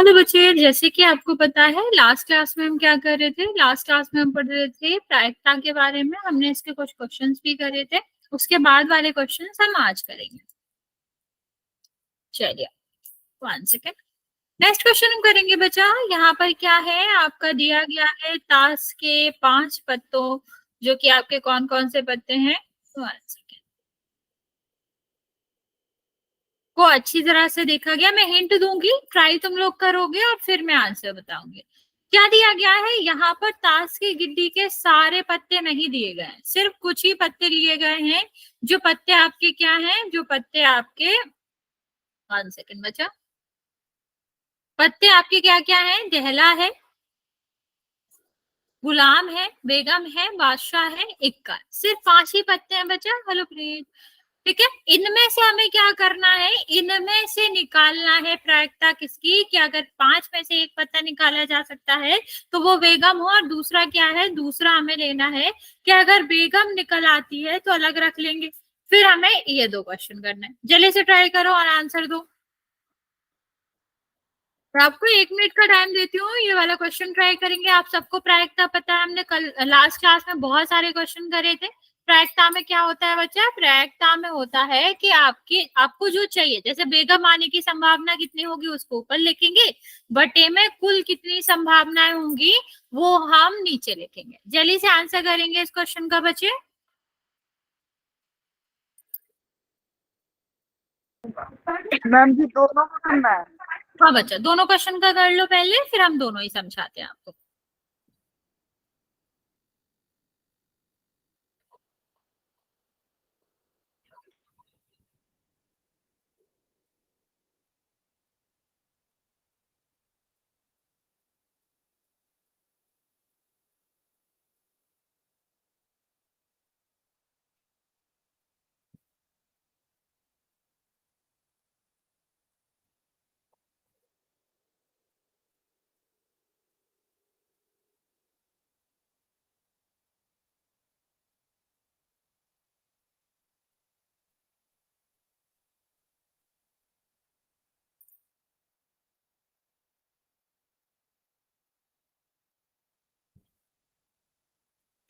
Hello बच्चे, जैसे कि आपको पता है लास्ट क्लास में हम क्या कर रहे थे। लास्ट क्लास में हम पढ़ रहे थे प्रायिकता के बारे में। हमने इसके कुछ क्वेश्चंस भी करे थे, उसके बाद वाले क्वेश्चंस हम आज करेंगे। चलिए 1 सेकेंड। नेक्स्ट क्वेश्चन हम करेंगे बच्चा। यहाँ पर क्या है, आपका दिया गया है ताश के 5 पत्तों, जो कि आपके कौन कौन से पत्ते हैं। 1 सेकेंड को अच्छी तरह से देखा गया। मैं हिंट दूंगी, ट्राई तुम लोग करोगे और फिर मैं आंसर बताऊंगी। क्या दिया गया है यहाँ पर, ताश की गिड्डी के सारे पत्ते नहीं दिए गए हैं, सिर्फ कुछ ही पत्ते लिए गए हैं। जो पत्ते आपके क्या हैं, जो पत्ते आपके 1 सेकेंड बचा, पत्ते आपके क्या क्या हैं, दहला है, गुलाम है, बेगम है, बादशाह है, इक्का। सिर्फ 5 ही पत्ते हैं बचा। हेलो प्लीज, ठीक है। इनमें से हमें क्या करना है, इनमें से निकालना है प्रायिकता किसकी, कि अगर 5 में से एक पत्ता निकाला जा सकता है तो वो बेगम हो। और दूसरा क्या है, दूसरा हमें लेना है कि अगर बेगम निकल आती है तो अलग रख लेंगे। फिर हमें ये 2 क्वेश्चन करना है। जल्दी से ट्राई करो और आंसर दो। तो आपको 1 मिनट का टाइम देती हूँ, ये वाला क्वेश्चन ट्राई करेंगे। आप सबको प्रायिकता पता है, हमने कल लास्ट क्लास में बहुत सारे क्वेश्चन करे थे। प्रायिकता में क्या होता है बच्चा, प्रायिकता में होता है कि आपको जो चाहिए, जैसे बेगम आने की संभावना कितनी होगी उसको ऊपर लिखेंगे, बटे में कुल कितनी संभावनाएं होंगी वो हम नीचे लिखेंगे। जल्दी से आंसर करेंगे इस क्वेश्चन का बच्चे। मैम जी दोनों को करना है। हाँ बच्चा, दोनों क्वेश्चन का कर लो पहले, फिर हम दोनों ही समझाते हैं आपको।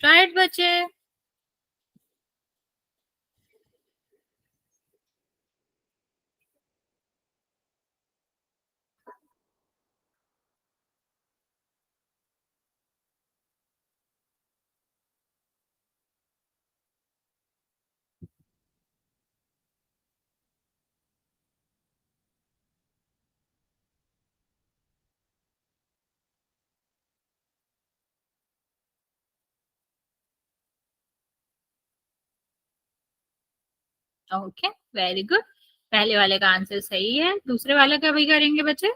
राइट बच्चे, ओके वेरी गुड। पहले वाले का आंसर सही है, दूसरे वाले का भी करेंगे बच्चे।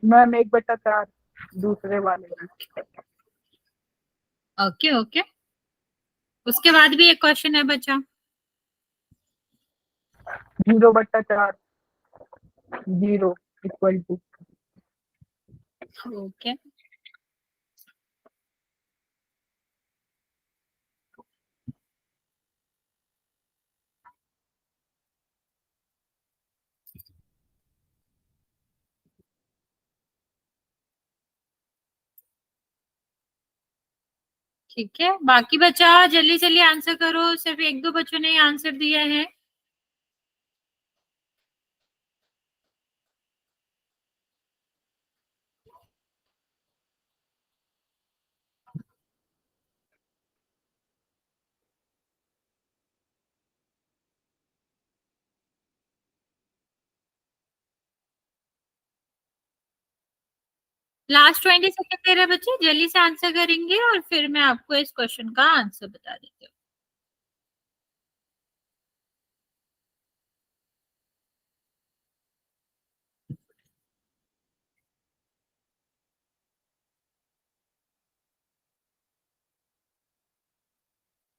मैम 1/4 दूसरे वाले में। ओके ओके, उसके बाद भी एक क्वेश्चन है बच्चा। 0/4 0 इक्वल टू। ओके ठीक है, बाकी बच्चा जल्दी जल्दी आंसर करो, सिर्फ 1-2 बच्चों ने आंसर दिया है। लास्ट 20 सेकेंड दे रहे बच्चे, जल्दी से आंसर करेंगे और फिर मैं आपको इस क्वेश्चन का आंसर बता देती हूँ।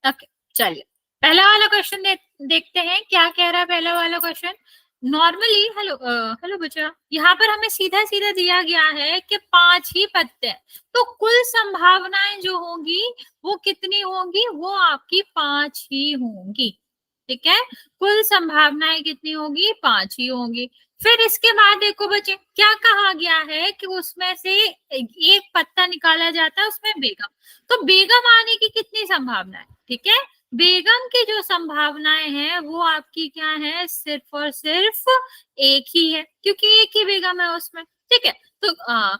ओके चलिए, पहला वाला क्वेश्चन देखते हैं क्या कह रहा है पहला वाला क्वेश्चन। नॉर्मली हेलो हेलो बच्चा, यहाँ पर हमें सीधा सीधा दिया गया है कि 5 ही पत्ते हैं, तो कुल संभावनाएं जो होंगी वो कितनी होंगी, वो आपकी 5 ही होंगी। ठीक है, कुल संभावनाएं कितनी होगी, 5 ही होंगी। फिर इसके बाद देखो बच्चे क्या कहा गया है कि उसमें से एक पत्ता निकाला जाता है, उसमें बेगम। तो बेगम आने की कितनी संभावना है? ठीक है, बेगम की जो संभावनाएं हैं वो आपकी क्या है, सिर्फ और सिर्फ एक ही है, क्योंकि एक ही बेगम है उसमें। ठीक है, तो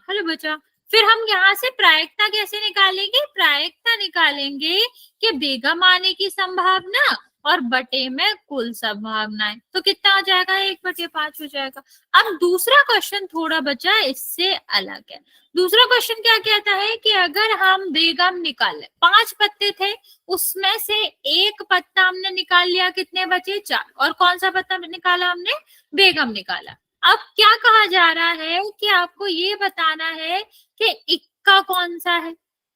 हेलो बच्चा, फिर हम यहाँ से प्रायिकता कैसे निकालेंगे? प्रायिकता निकालेंगे कि बेगम आने की संभावना और बटे में कुल संभावनाएं, तो कितना हो जाएगा? 1/5 हो जाएगा। अब दूसरा क्वेश्चन थोड़ा बचा इससे अलग है। दूसरा क्वेश्चन क्या कहता है कि अगर हम बेगम निकाले, 5 पत्ते थे, उसमें से एक पत्ता हमने निकाल लिया, कितने बचे? 4। और कौन सा पत्ता निकाला हमने? बेगम निकाला। अब क्या कहा जा रहा है कि आपको ये बताना है कि इक्का कौन सा है।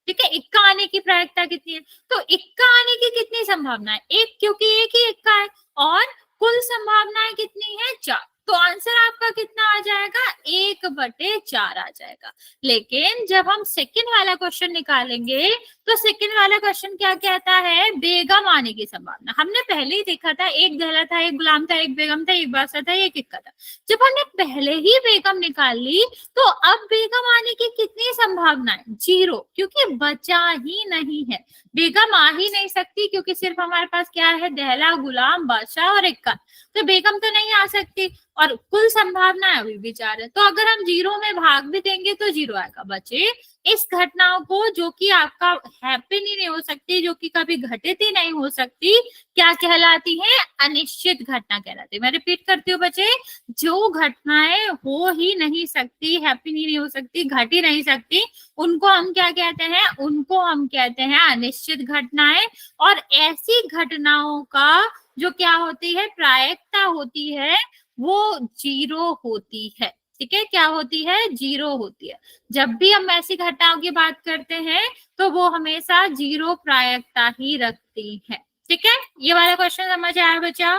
ठीक है, इक्का आने की प्रायिकता कितनी है? तो इक्का आने की कितनी संभावना है? एक, क्योंकि एक ही इक्का है। और कुल संभावनाएं कितनी है? 4। तो आंसर आपका कितना आ जाएगा? 1/4 आ जाएगा। लेकिन जब हम सेकंड वाला क्वेश्चन निकालेंगे तो सेकंड वाला क्वेश्चन क्या कहता है? बेगम आने की संभावना। हमने पहले ही देखा था, एक दहला था, एक गुलाम था, एक बेगम था, एक बादशाह था, एक इक्का था। जब हमने पहले ही बेगम निकाल ली तो अब बेगम आने की कितनी संभावना है? 0, क्योंकि बचा ही नहीं है। बेगम आ ही नहीं सकती, क्योंकि सिर्फ हमारे पास क्या है? दहला, गुलाम, बादशाह और इक्का। तो बेगम तो नहीं आ सकती, और कुल संभावना अभी भी 4 है। तो अगर हम 0 में भाग भी देंगे तो 0 आएगा। बच्चे, इस घटना को, जो कि आपका हैपन ही नहीं हो सकती, जो कि कभी घटित ही नहीं हो सकती, क्या कहलाती है? अनिश्चित घटना कहलाती है। मैं रिपीट करती हूँ बच्चे, जो घटनाएं हो ही नहीं सकती, हैपन ही नहीं हो सकती, घट ही नहीं सकती, उनको हम क्या कहते हैं? उनको हम कहते हैं अनिश्चित घटनाएं। और ऐसी घटनाओं का जो क्या होती है? प्रायिकता होती है, वो 0 होती है। ठीक है, क्या होती है? 0 होती है। जब भी हम ऐसी घटनाओं की बात करते हैं तो वो हमेशा 0 प्रायिकता ही रखती है। ठीक है, ये वाला क्वेश्चन समझ आया बच्चा?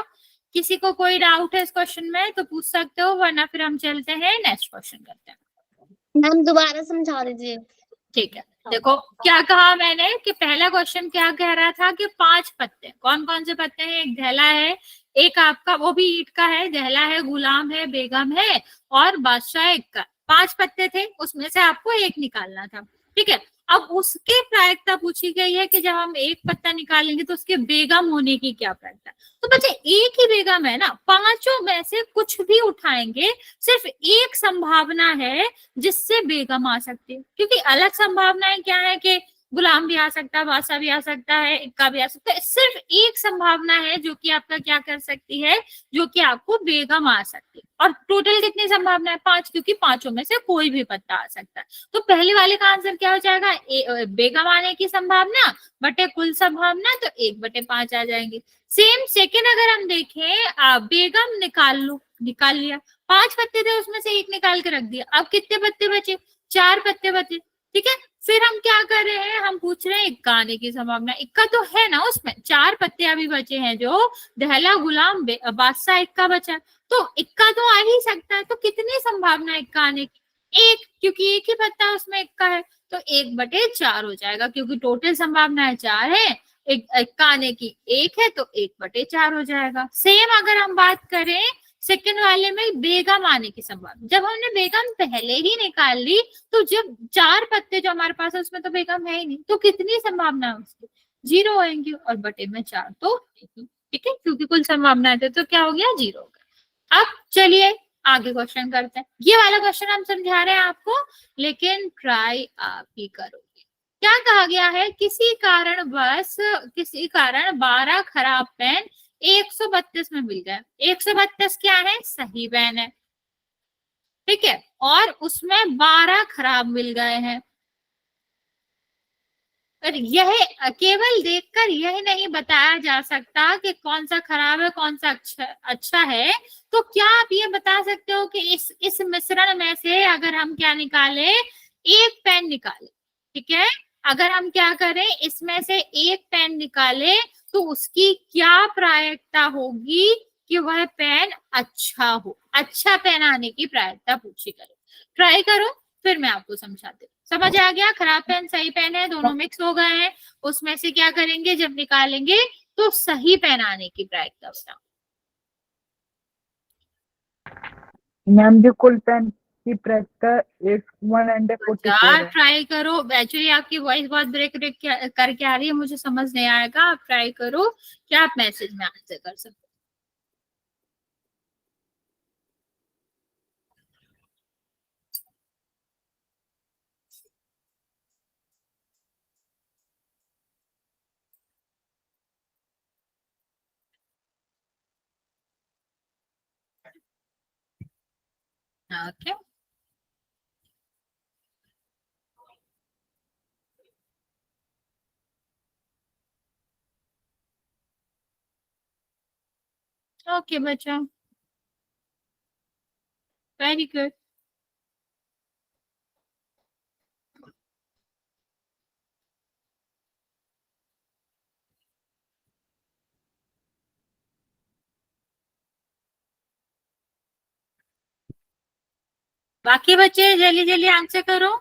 किसी को कोई डाउट है इस क्वेश्चन में तो पूछ सकते हो, वरना फिर हम चलते हैं नेक्स्ट क्वेश्चन करते हैं। मैम दोबारा समझा दीजिए। ठीक है, देखो क्या कहा मैंने कि पहला क्वेश्चन क्या कह रहा था कि 5 पत्ते, कौन कौन से पत्ते हैं? एक दहला है, एक आपका वो भी ईंट का है, दहला है, गुलाम है, बेगम है और बादशाह एक का। 5 पत्ते थे, उसमें से आपको एक निकालना था। ठीक है, अब उसके प्रायिकता पूछी गई है कि जब हम एक पत्ता निकालेंगे तो उसके बेगम होने की क्या प्रायिकता। तो बच्चे एक ही बेगम है ना, पांचों में से कुछ भी उठाएंगे, सिर्फ एक संभावना है जिससे बेगम आ सकती है, क्योंकि अलग संभावनाएं क्या है कि गुलाम भी आ सकता है, बादशाह भी आ सकता है, इक्का भी आ सकता है। सिर्फ एक संभावना है जो कि आपका क्या कर सकती है, जो कि आपको बेगम आ सकती है। और टोटल कितनी संभावना है? 5, क्योंकि पांचों में से कोई भी पत्ता आ सकता है। तो पहले वाले का आंसर क्या हो जाएगा? बेगम आने की संभावना बटे कुल संभावना, तो 1/5 आ जाएंगे। सेम सेकेंड अगर हम देखें, बेगम निकाल लिया, 5 पत्ते थे, उसमें से एक निकाल के रख दिया। अब कितने पत्ते बचे? 4 पत्ते बचे। ठीक है, फिर हम क्या कर रहे हैं? हम पूछ रहे हैं इक्का आने की संभावना। इक्का तो है ना उसमें, 4 पत्ते अभी बचे हैं, जो दहला, गुलाम, बादशाह, इक्का बचा। तो इक्का तो आ ही सकता है। तो कितनी संभावना है इक्का आने की? 1, क्योंकि एक ही पत्ता उसमें इक्का है। तो 1/4 हो जाएगा, क्योंकि टोटल संभावना 4 है, इक्का आने की 1 है, तो 1/4 हो जाएगा। सेम अगर हम बात करें सेकंड वाले में बेगम आने की संभावना, जब हमने बेगम पहले ही निकाल ली तो जब 4 पत्ते जो हमारे पास है उसमें तो बेगम है ही नहीं, तो कितनी संभावना है उसकी? 0 होंगी, और बटे में 4 तो नहीं। ठीक है, क्योंकि कुल संभावना है तो क्या हो गया? 0 हो गया। अब चलिए आगे क्वेश्चन करते हैं। ये वाला क्वेश्चन हम समझा रहे हैं आपको, लेकिन ट्राई आप ही करोगे। क्या कहा गया है? किसी कारण 12 खराब पेन 132 में मिल गए। 132 क्या है? सही पेन है। ठीक है, और उसमें 12 खराब मिल गए हैं। और यह केवल देखकर यह नहीं बताया जा सकता कि कौन सा खराब है, कौन सा अच्छा है। तो क्या आप ये बता सकते हो कि इस मिश्रण में से अगर हम क्या निकाले? एक पेन निकाले। ठीक है, अगर हम क्या करें, इसमें से एक पेन निकाले तो उसकी क्या प्रायिकता होगी कि वह पेन अच्छा हो? अच्छा पेन आने की प्रायिकता पूछी करो। ट्राई करो, फिर मैं आपको समझाती हूँ। समझ आ गया? खराब पेन, सही पेन है, दोनों मिक्स हो गए हैं। उसमें से क्या करेंगे जब निकालेंगे तो सही पेन आने की प्रायिकता बताओ। मैम जी कुल पेन की प्रायिकता 144 है। ट्राई करो। एक्चुअली आपकी वॉइस बहुत ब्रेक ब्रेक करके आ रही है, मुझे समझ नहीं आएगा। आप ट्राई करो क्या आप मैसेज में आंसर कर सकते हो। ओके, ओके बच्चा, वेरी गुड। बाकी बच्चे जल्दी जल्दी आंसर करो।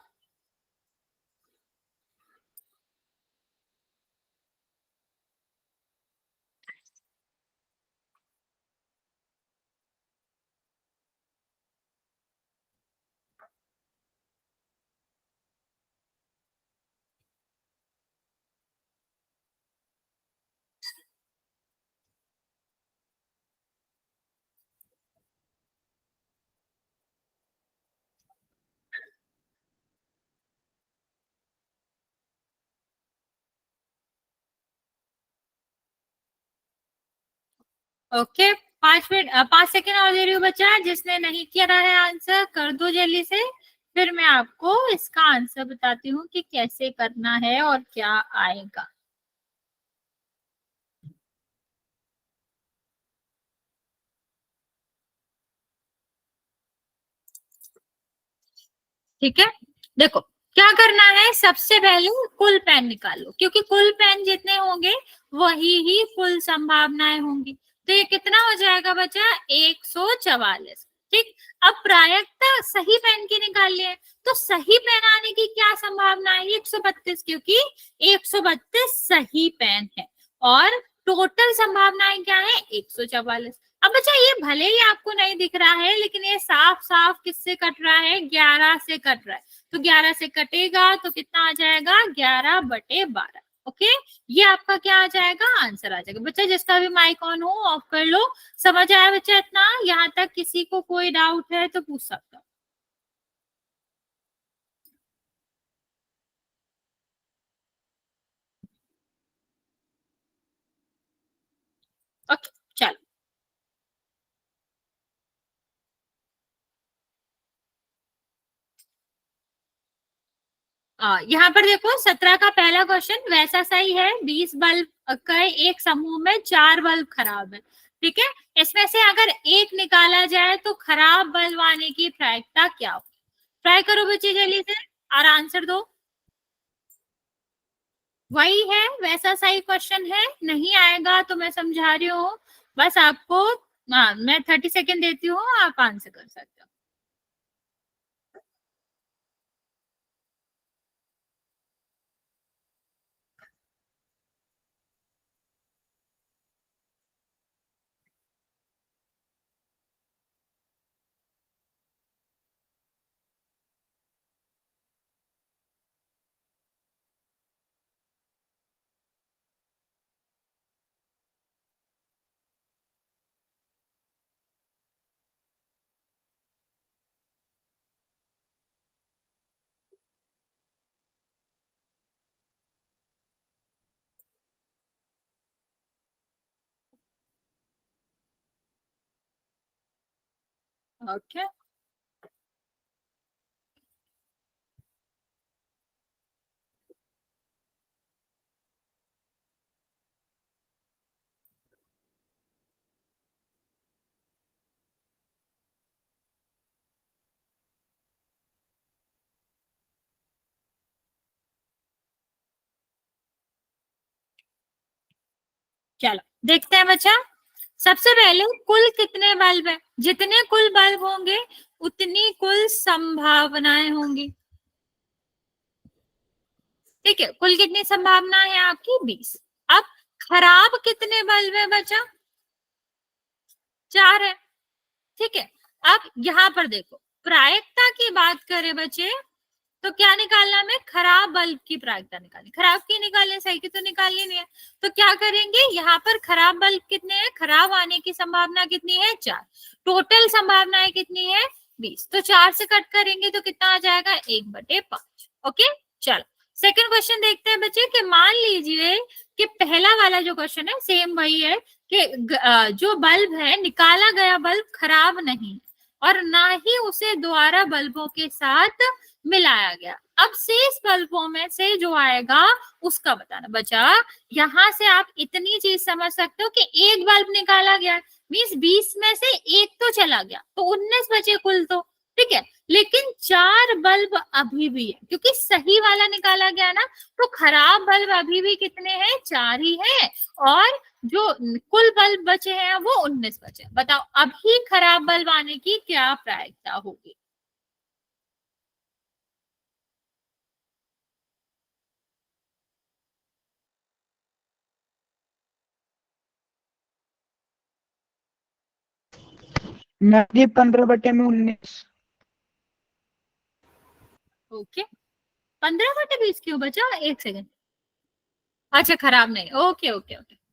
ओके, 5 मिनट 5 सेकेंड और दे रही हूँ बच्चा। जिसने नहीं किया है आंसर कर दो जल्दी से, फिर मैं आपको इसका आंसर बताती हूँ कि कैसे करना है और क्या आएगा। ठीक है, देखो क्या करना है। सबसे पहले कुल पेन निकालो, क्योंकि कुल पेन जितने होंगे वही ही कुल संभावनाएं होंगी। तो ये कितना हो जाएगा बच्चा? 144। ठीक, अब प्रायिकता सही पेन की निकाल लिए, तो सही पेन आने की क्या संभावना है? 132, क्योंकि 132 सही पेन है। और टोटल संभावनाएं क्या है? 144। अब बच्चा ये भले ही आपको नहीं दिख रहा है, लेकिन ये साफ साफ किससे कट रहा है? 11 से कट रहा है। तो 11 से कटेगा तो कितना आ जाएगा? 11/12। ओके, ये आपका क्या आ जाएगा? आंसर आ जाएगा। बच्चा जिसका भी माइक ऑन हो ऑफ कर लो। समझ आया बच्चा इतना? यहाँ तक किसी को कोई डाउट है तो पूछ सकता हूँ। ओके, चलो। यहाँ पर देखो 17 का पहला क्वेश्चन वैसा सही है। 20 बल्ब का एक समूह में 4 बल्ब खराब है। ठीक है, इसमें से अगर एक निकाला जाए तो खराब बल्ब आने की प्रायिकता क्या हो? ट्राई करो बच्चे जल्दी से और आंसर दो। वही है, वैसा सही क्वेश्चन है। नहीं आएगा तो मैं समझा रही हूँ बस आपको। मैं 30 सेकेंड देती हूँ, आप आंसर कर सकते हो। ओके, चलो देखते हैं बच्चा। सबसे पहले कुल कितने बल्ब है? जितने कुल बल्ब होंगे उतनी कुल संभावनाएं होंगी। ठीक है, कुल कितनी संभावना है आपकी? 20। अब खराब कितने बल्ब है बच्चा? 4 है। ठीक है, अब यहाँ पर देखो, प्रायिकता की बात करें बच्चे तो क्या निकालना हमें, खराब बल्ब की प्रायिकता निकालनी, खराब की निकालनी, सही की तो निकालनी नहीं है। तो क्या करेंगे, यहाँ पर खराब बल्ब कितने हैं, खराब आने की संभावना कितनी है, 4, टोटल संभावनाएं कितनी है, 20। तो 4 से कट करेंगे तो कितना आ जाएगा, 1/5। ओके, चलो सेकंड क्वेश्चन देखते हैं बच्चे कि मान लीजिए कि पहला वाला जो क्वेश्चन है सेम वही है कि जो बल्ब है, निकाला गया बल्ब खराब नहीं और ना ही उसे दोबारा बल्बों के साथ मिलाया गया। अब शेष बल्बों में से जो आएगा उसका बताना। बचा यहाँ से आप इतनी चीज समझ सकते हो कि एक बल्ब निकाला गया मीन्स 20 में से एक तो चला गया, तो 19 बचे कुल, तो ठीक है। लेकिन 4 बल्ब अभी भी है क्योंकि सही वाला निकाला गया ना, तो खराब बल्ब अभी भी कितने हैं, 4 ही है, और जो कुल बल्ब बचे हैं वो 19 बचे। बताओ अभी खराब बल्ब आने की क्या प्रायिकता होगी। नदी 15/19। ओके, 15/20 क्यों बचा, एक सेकंड, अच्छा खराब नहीं, ओके ओके ओके।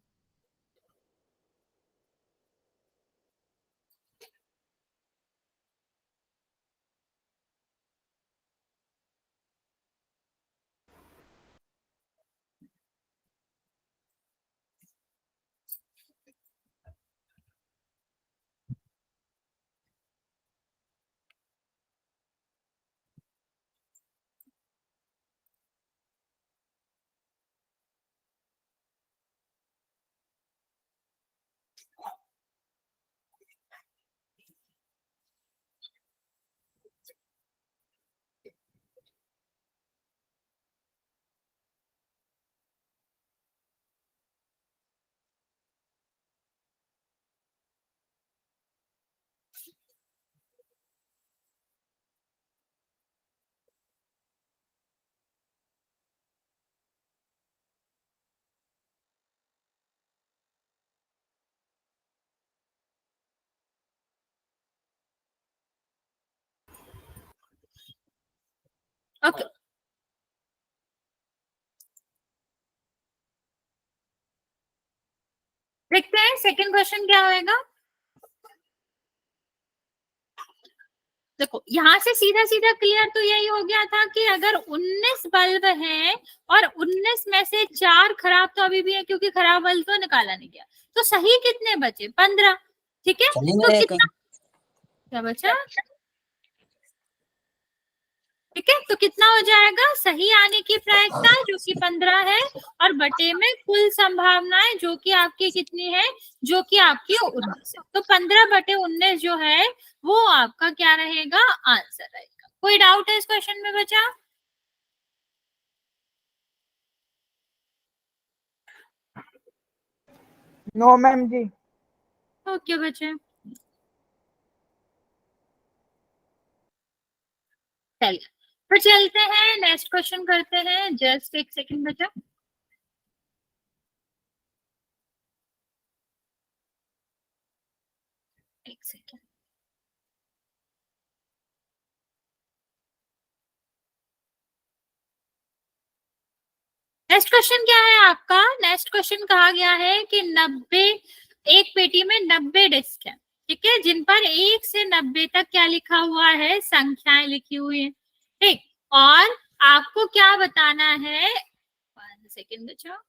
ओके, देखते हैं सेकंड क्वेश्चन क्या होएगा। देखो यहाँ से सीधा सीधा क्लियर तो यही हो गया था कि अगर 19 बल्ब हैं और 19 में से 4 खराब तो अभी भी है क्योंकि खराब बल्ब तो निकाला नहीं गया, तो सही कितने बचे, 15। ठीक है, तो कितना क्या बचा, ठीक है, तो कितना हो जाएगा, सही आने की प्रायिकता जो कि 15 है और बटे में कुल संभावनाएं जो कि आपकी कितनी है, जो कि आपकी 19 है। तो 15/19 जो है वो आपका क्या रहेगा, आंसर रहेगा। कोई डाउट है इस क्वेश्चन में बचा। नो मैम जी। ओके बचे, चलिए तो चलते हैं नेक्स्ट क्वेश्चन करते हैं। जस्ट एक सेकंड बचा, एक सेकंड। नेक्स्ट क्वेश्चन क्या है आपका, नेक्स्ट क्वेश्चन कहा गया है कि 90, एक पेटी में 90 डिस्क है, ठीक है, जिन पर 1 से 90 तक क्या लिखा हुआ है, संख्याएं लिखी हुई है, ठीक। और आपको क्या बताना है, 1 सेकेंड बचा,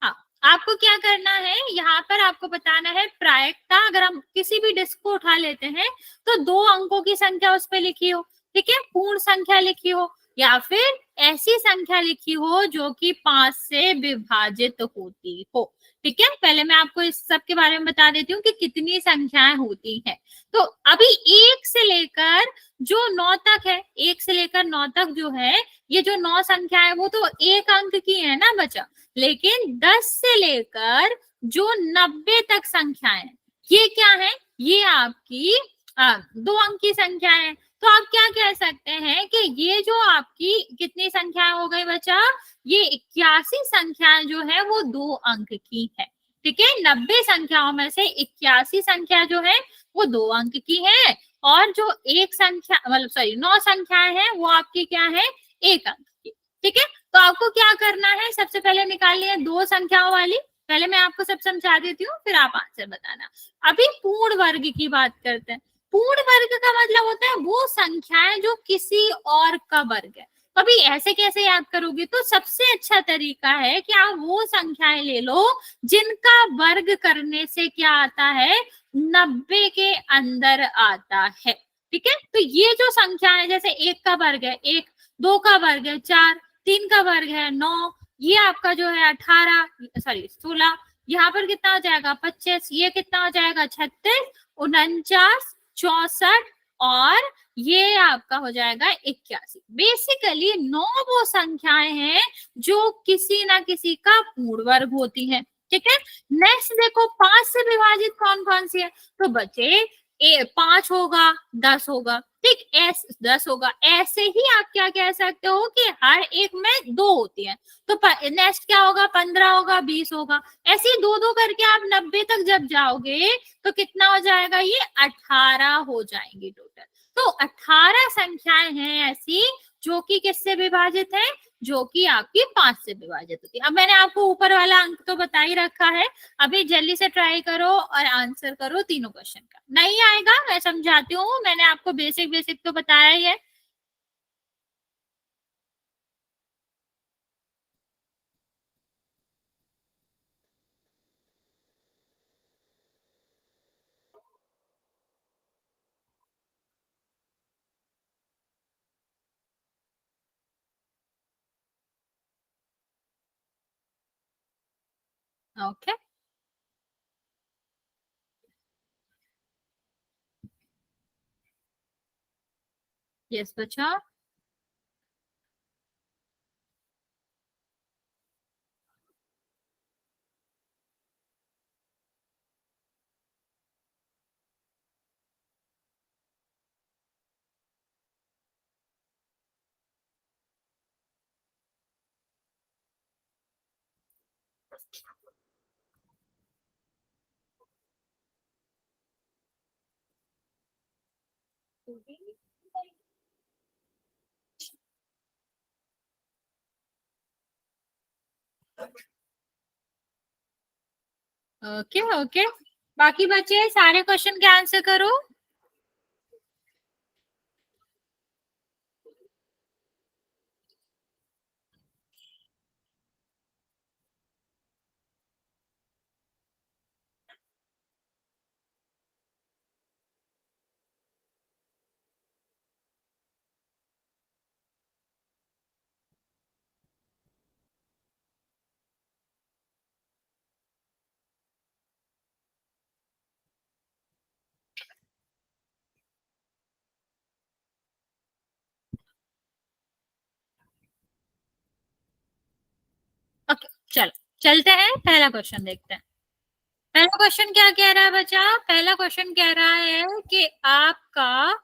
हाँ, आपको क्या करना है, यहाँ पर आपको बताना है प्रायिकता। अगर हम किसी भी डिस्क को उठा लेते हैं तो 2 अंकों की संख्या उस पर लिखी हो, ठीक है, पूर्ण संख्या लिखी हो या फिर ऐसी संख्या लिखी हो जो कि 5 से विभाजित होती हो, ठीक है। पहले मैं आपको इस सब के बारे में बता देती हूँ कि कितनी संख्याएं होती हैं। तो अभी 1 से लेकर जो 9 तक है, 1 से लेकर 9 तक जो है, ये जो 9 संख्या है वो तो 1 अंक की है ना बच्चा, लेकिन 10 से लेकर जो 90 तक संख्याएं, ये क्या है, ये आपकी 2 अंक की संख्या है। तो आप क्या कह सकते हैं कि ये जो आपकी कितनी संख्याएं हो गई बच्चा, ये 81 संख्याएं जो है वो 2 अंक की है, ठीक है। 90 संख्याओं में से 81 संख्या जो है वो 2 अंक की है, और जो एक संख्या मतलब सॉरी 9 संख्याएं हैं वो आपकी क्या है, 1 अंक की। ठीक है, तो आपको क्या करना है, सबसे पहले निकालनी है 2 संख्याओं वाली। पहले मैं आपको सब समझा देती हूँ, फिर आप आंसर बताना। अभी पूर्ण वर्ग की बात करते हैं। पूर्ण वर्ग का मतलब होता है वो संख्याएं जो किसी और का वर्ग है। अभी ऐसे कैसे याद करोगे, तो सबसे अच्छा तरीका है कि आप वो संख्याएं ले लो जिनका वर्ग करने से क्या आता है, 90 के अंदर आता है। ठीक है, तो ये जो संख्या है, जैसे 1 का वर्ग है 1, 2 का वर्ग है 4, 3 का वर्ग है 9, ये आपका जो है 18 सॉरी 16, यहाँ पर कितना हो जाएगा 25, ये कितना हो जाएगा 36, 49, 64, और ये आपका हो जाएगा 81। बेसिकली 9 वो संख्याएं हैं जो किसी ना किसी का पूर्ण वर्ग होती है। ठीक है, नेक्स्ट देखो 5 से विभाजित कौन कौन सी है, तो बचे 5 होगा, 10 होगा, ठीक, 10 होगा। ऐसे ही आप क्या कह सकते हो कि हर एक में 2 होती है, तो नेक्स्ट क्या होगा, 15 होगा, 20 होगा। ऐसे ही 2-2 करके आप 90 तक जब जाओगे तो कितना हो जाएगा, ये 18 हो जाएंगी टोटल। तो 18 संख्याएं हैं ऐसी जो कि किससे विभाजित है, जो कि आपकी 5 से विभाजित होती है। अब मैंने आपको ऊपर वाला अंक तो बता ही रखा है, अभी जल्दी से ट्राई करो और आंसर करो तीनों क्वेश्चन का। नहीं आएगा मैं समझाती हूँ, मैंने आपको बेसिक बेसिक तो बताया ही है। ओके, यस बच्चा। ओके ओके, बाकी बच्चे सारे क्वेश्चन के आंसर करो। ओके चलो चलते हैं, पहला क्वेश्चन देखते हैं। पहला क्वेश्चन क्या कह रहा है बच्चा, पहला क्वेश्चन कह रहा है कि आपका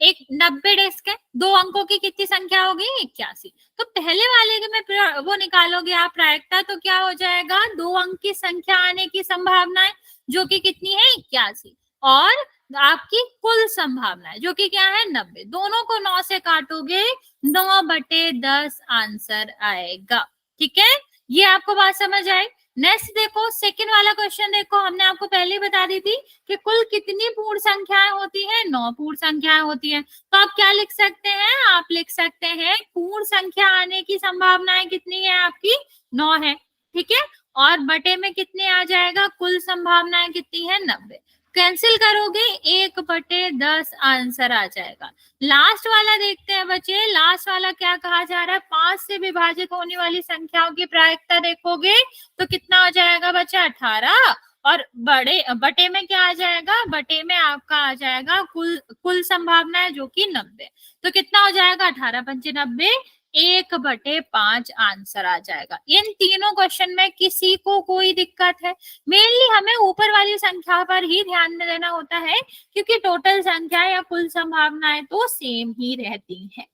एक 90 डेस्क है, 2 अंकों की कितनी संख्या होगी, 81। तो पहले वाले के में वो निकालोगे आप प्रायिकता, तो क्या हो जाएगा, 2 अंक की संख्या आने की संभावना है जो कि कितनी है, 81, और आपकी कुल संभावना है जो कि क्या है, 90। दोनों को 9 से काटोगे, 9/10 आंसर आएगा। ठीक है, ये आपको बात समझ आए। नेक्स्ट देखो सेकंड वाला क्वेश्चन देखो, हमने आपको पहले ही बता दी थी कि कुल कितनी पूर्ण संख्याएं होती हैं, 9 पूर्ण संख्याएं होती हैं। तो आप क्या लिख सकते हैं, आप लिख सकते हैं पूर्ण संख्या आने की संभावनाएं कितनी है आपकी, 9 है। ठीक है, और बटे में कितने आ जाएगा, कुल संभावनाएं कितनी है, 90। कैंसिल करोगे 1/10 आंसर आ जाएगा। लास्ट वाला देखते हैं बच्चे, लास्ट वाला क्या कहा जा रहा है, 5 से विभाजित होने वाली संख्याओं की प्रायिकता देखोगे तो कितना हो जाएगा बच्चा, 18, और बड़े बटे में क्या आ जाएगा, बटे में आपका आ जाएगा कुल कुल संभावना है जो कि 90। तो कितना हो जाएगा, 18×5 = 1/5 आंसर आ जाएगा। इन तीनों क्वेश्चन में किसी को कोई दिक्कत है, मेनली हमें ऊपर वाली संख्या पर ही ध्यान देना होता है क्योंकि टोटल संख्या या कुल संभावनाएं तो सेम ही रहती हैं।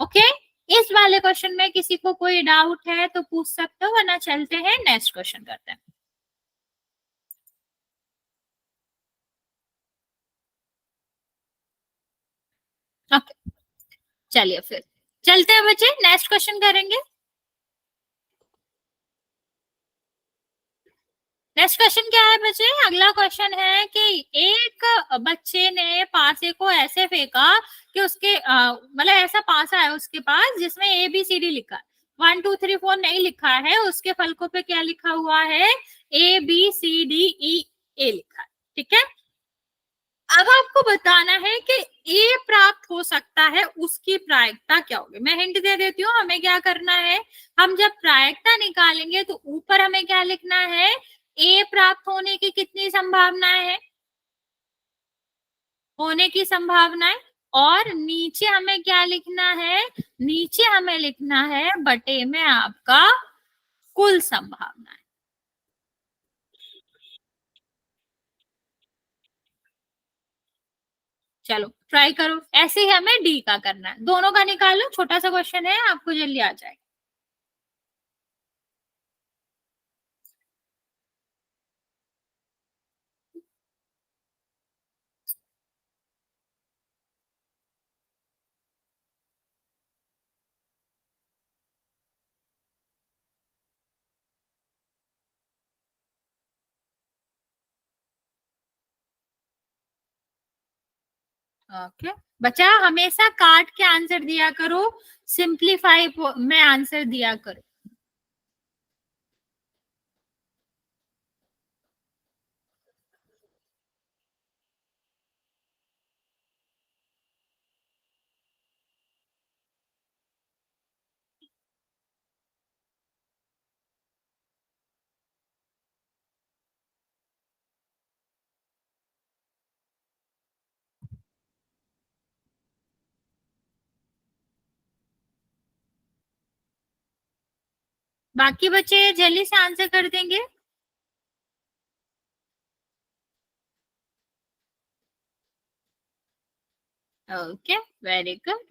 ओके, इस वाले क्वेश्चन में किसी को कोई डाउट है तो पूछ सकते हो, वरना चलते हैं नेक्स्ट क्वेश्चन करते हैं। ओके, चलिए फिर चलते हैं बच्चे, नेक्स्ट क्वेश्चन करेंगे। नेक्स्ट क्वेश्चन क्या है बच्चे? अगला क्वेश्चन है कि एक बच्चे ने पासे को ऐसे फेंका कि उसके मतलब ऐसा पासा है उसके पास जिसमें ए बी सी डी लिखा है, 1 2 3 4 नहीं लिखा है, उसके फलकों पे क्या लिखा हुआ है? A B C D E ए लिखा है, ठीक है। अब आपको बताना है कि ए प्राप्त हो सकता है, उसकी प्रायिकता क्या होगी। मैं हिंट दे देती हूँ, हमें क्या करना है, हम जब प्रायिकता निकालेंगे तो ऊपर हमें क्या लिखना है? ए प्राप्त होने की कितनी संभावनाएं है, होने की संभावनाएं, और नीचे हमें क्या लिखना है? नीचे हमें लिखना है बटे में आपका कुल संभावनाएं। चलो ट्राई करो, ऐसे ही हमें डी का करना है, दोनों का निकालो, छोटा सा क्वेश्चन है, आपको जल्दी आ जाएगा। ओके बच्चा, हमेशा काट के आंसर दिया करो, सिंप्लीफाई में आंसर दिया करो। बाकी बच्चे जल्दी से आंसर कर देंगे। Okay, very good.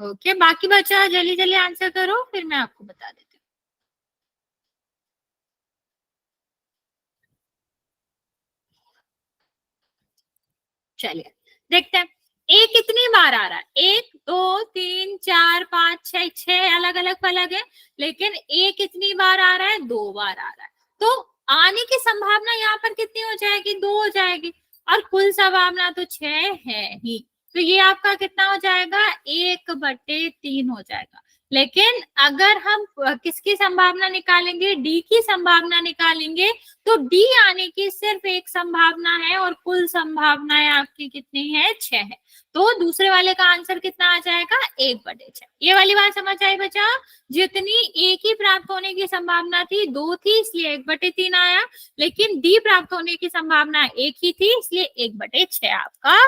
ओके, बाकी बच्चा जल्दी जल्दी आंसर करो, फिर मैं आपको बता देती हूँ। चलिए देखते हैं, ए कितनी बार आ रहा है? 1 2 3 4 5 6, 6 अलग अलग फलक है, लेकिन ए कितनी बार आ रहा है? 2 बार आ रहा है। तो आने की संभावना यहाँ पर कितनी हो जाएगी? 2 हो जाएगी, और कुल संभावना तो 6 है ही, तो ये आपका कितना हो जाएगा? 1/3 हो जाएगा। लेकिन अगर हम किसकी संभावना निकालेंगे? डी की संभावना निकालेंगे, तो डी आने की सिर्फ एक संभावना है, और कुल संभावनाएं आपकी कितनी है? 6 है। तो दूसरे वाले का आंसर कितना आ जाएगा? 1/6। ये वाली बात समझ आई बच्चा? जितनी ए की प्राप्त होने की संभावना थी 2 थी, इसलिए 1/3 आया, लेकिन डी प्राप्त होने की संभावना 1 ही थी, इसलिए 1/6 आपका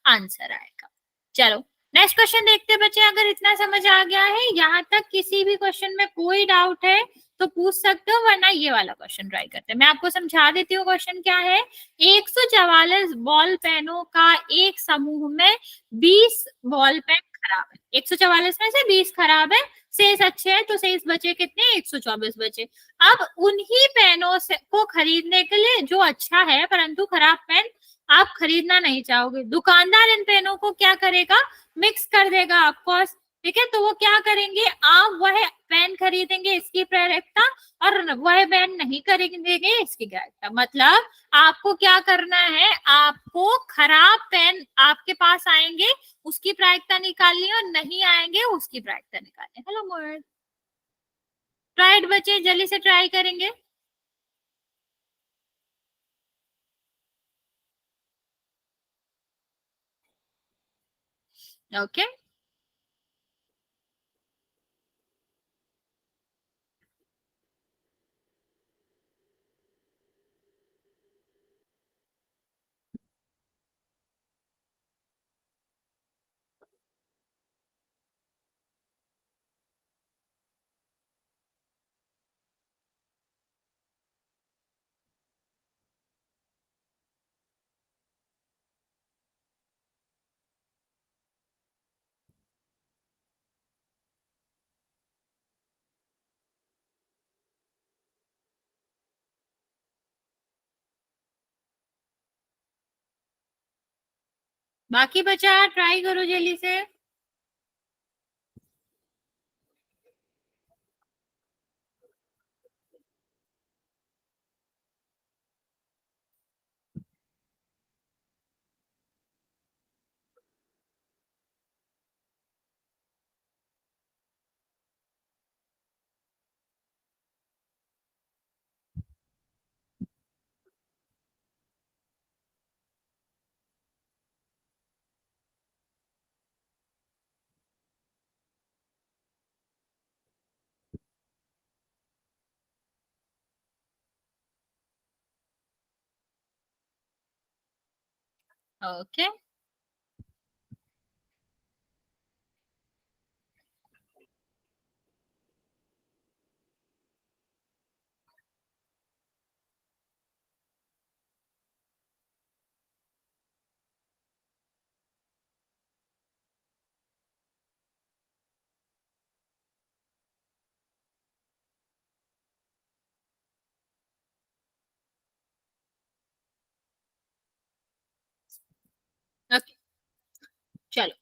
आंसर आएगा। चलो नेक्स्ट क्वेश्चन देखते हैं बच्चे। अगर इतना समझ आ गया है, यहाँ तक किसी भी क्वेश्चन में कोई डाउट है तो पूछ सकते हो, वरना ये वाला क्वेश्चन ट्राई करते हैं। मैं आपको समझा देती हूँ क्वेश्चन क्या है। 144 बॉल पेनों का एक समूह में 20 बॉल पेन खराब है, 144 में से 20 खराब है, शेष अच्छे हैं, तो शेष बचे कितने? 124 बचे। अब उन्हीं पेनों से को खरीदने के लिए, जो अच्छा है परंतु खराब पेन आप खरीदना नहीं चाहोगे, दुकानदार इन पेनों को क्या करेगा? मिक्स कर देगा आपको, ठीक है। तो वो क्या करेंगे? आप वह पेन खरीदेंगे इसकी प्रायिकता, और वह पेन नहीं खरीदेंगे इसकी प्रायिकता। मतलब आपको क्या करना है? आपको खराब पेन आपके पास आएंगे, उसकी प्रायिकता निकालनी, और नहीं आएंगे उसकी प्रायिकता निकालनी। हेलो मोर, ट्राइड बच्चे, जल्दी से ट्राई करेंगे। ओके बाकी बचा ट्राई करो जल्दी से। ओके ओके, चलो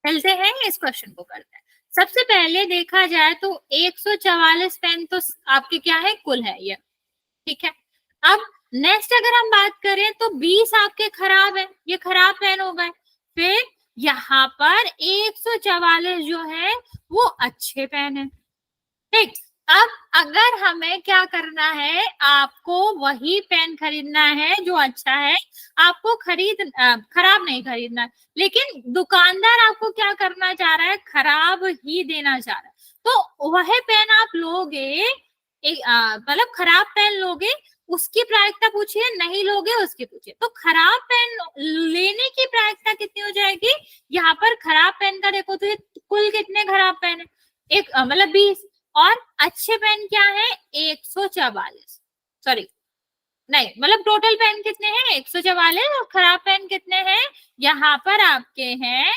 चलते हैं, इस क्वेश्चन को करते हैं। सबसे पहले देखा जाए तो 144 पेन तो आपके क्या है, कुल है ये, ठीक है। अब नेक्स्ट अगर हम बात करें तो 20 आपके खराब है, ये खराब पेन हो गए। फिर यहाँ पर 144 जो है वो अच्छे पेन है, ठीक। अब अगर हमें क्या करना है, आपको वही पेन खरीदना है जो अच्छा है, आपको खराब नहीं खरीदना है। लेकिन दुकानदार आपको क्या करना चाह रहा है, खराब ही देना चाह रहा है। तो वह पेन आप लोगे, एक मतलब खराब पेन लोगे, उसकी प्रायिकता पूछिए, नहीं लोगे उसकी पूछिए। तो खराब पेन लेने की प्रायिकता कितनी हो जाएगी, यहाँ पर खराब पेन का देखो तो ये कुल कितने खराब पेन है, एक मतलब 20, और अच्छे पेन क्या है 144, सॉरी नहीं, मतलब टोटल पेन कितने हैं 144, और खराब पेन कितने हैं यहाँ पर आपके हैं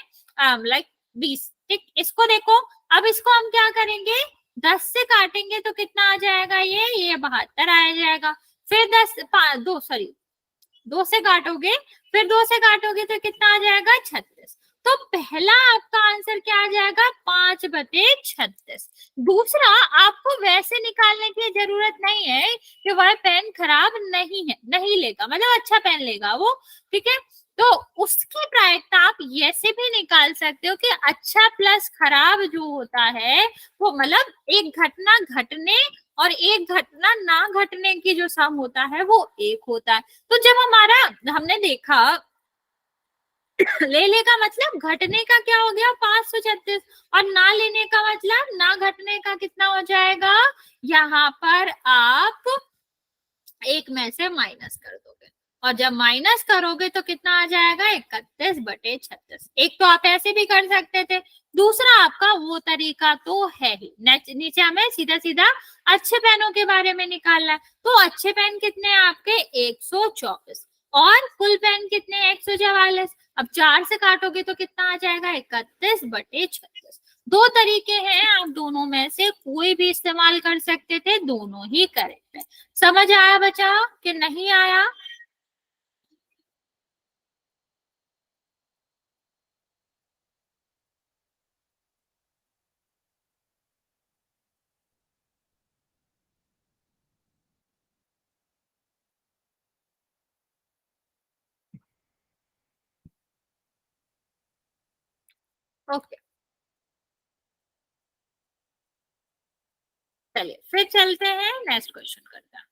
लाइक 20, ठीक। इसको देखो, अब इसको हम क्या करेंगे, 10 से काटेंगे तो कितना आ जाएगा, ये 72 आ जाएगा। फिर 2 से काटोगे, फिर 2 से काटोगे तो कितना आ जाएगा 36। तो पहला आपका आंसर क्या आ जाएगा, 5/36। दूसरा, आपको वैसे निकालने की जरूरत नहीं है कि वह पेन खराब नहीं है, नहीं लेगा, मतलब अच्छा पेन लेगा वो, ठीक है। तो उसकी प्रायिकता आप ऐसे भी निकाल सकते हो कि अच्छा प्लस खराब जो होता है वो मतलब एक घटना घटने और एक घटना ना घटने की जो सम होता है वो एक होता है। तो जब हमारा हमने देखा लेने का मतलब घटने का क्या हो गया 536, और ना लेने का मतलब ना घटने का कितना हो जाएगा, यहाँ पर आप एक में से माइनस कर दोगे, और जब माइनस करोगे तो कितना आ जाएगा 31/36। एक तो आप ऐसे भी कर सकते थे, दूसरा आपका वो तरीका तो है ही। नीचे हमें सीधा सीधा अच्छे पेनों के बारे में निकालना है। तो अच्छे पेन कितने हैं आपके 124, और फुल पेन कितने हैं 144। अब 4 से काटोगे तो कितना आ जाएगा 31/36। दो तरीके हैं, आप दोनों में से कोई भी इस्तेमाल कर सकते थे, दोनों ही करेक्ट है। समझ आया बच्चा कि नहीं आया? ओके, चलिए फिर चलते हैं, नेक्स्ट क्वेश्चन करते हैं।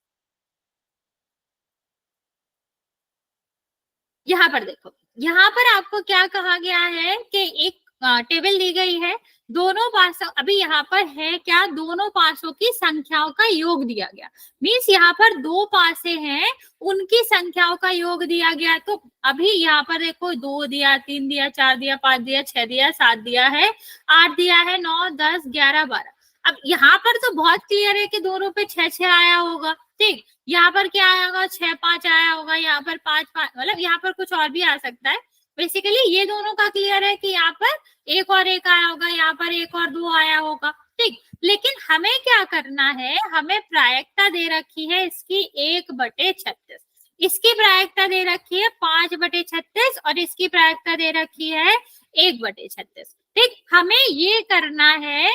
यहाँ पर देखो, यहाँ पर आपको क्या कहा गया है कि एक टेबल दी गई है, दोनों पासों, अभी यहाँ पर है क्या, दोनों पासों की संख्याओं का योग दिया गया। मीन्स यहाँ पर दो पासे हैं, उनकी संख्याओं का योग दिया गया। तो अभी यहाँ पर देखो 2 दिया, 3 दिया, 4 दिया, 5 दिया, 6 दिया, 7 दिया है, 8 दिया है, 9, 10, 11, 12। अब यहाँ पर तो बहुत क्लियर है कि दोनों पे 6-6 आया होगा, ठीक। यहाँ पर क्या आया होगा 6-5 आया होगा, यहाँ पर 5-5, मतलब यहाँ पर कुछ और भी आ सकता है। बेसिकली ये दोनों का क्लियर है कि यहाँ पर एक और एक आया होगा, यहाँ पर एक और 2 आया होगा, ठीक। लेकिन हमें क्या करना है, हमें प्रायिकता दे रखी है इसकी 1/36। इसकी प्रायिकता दे रखी है 5/36 और इसकी प्रायिकता दे रखी है 1/36। ठीक, हमें ये करना है,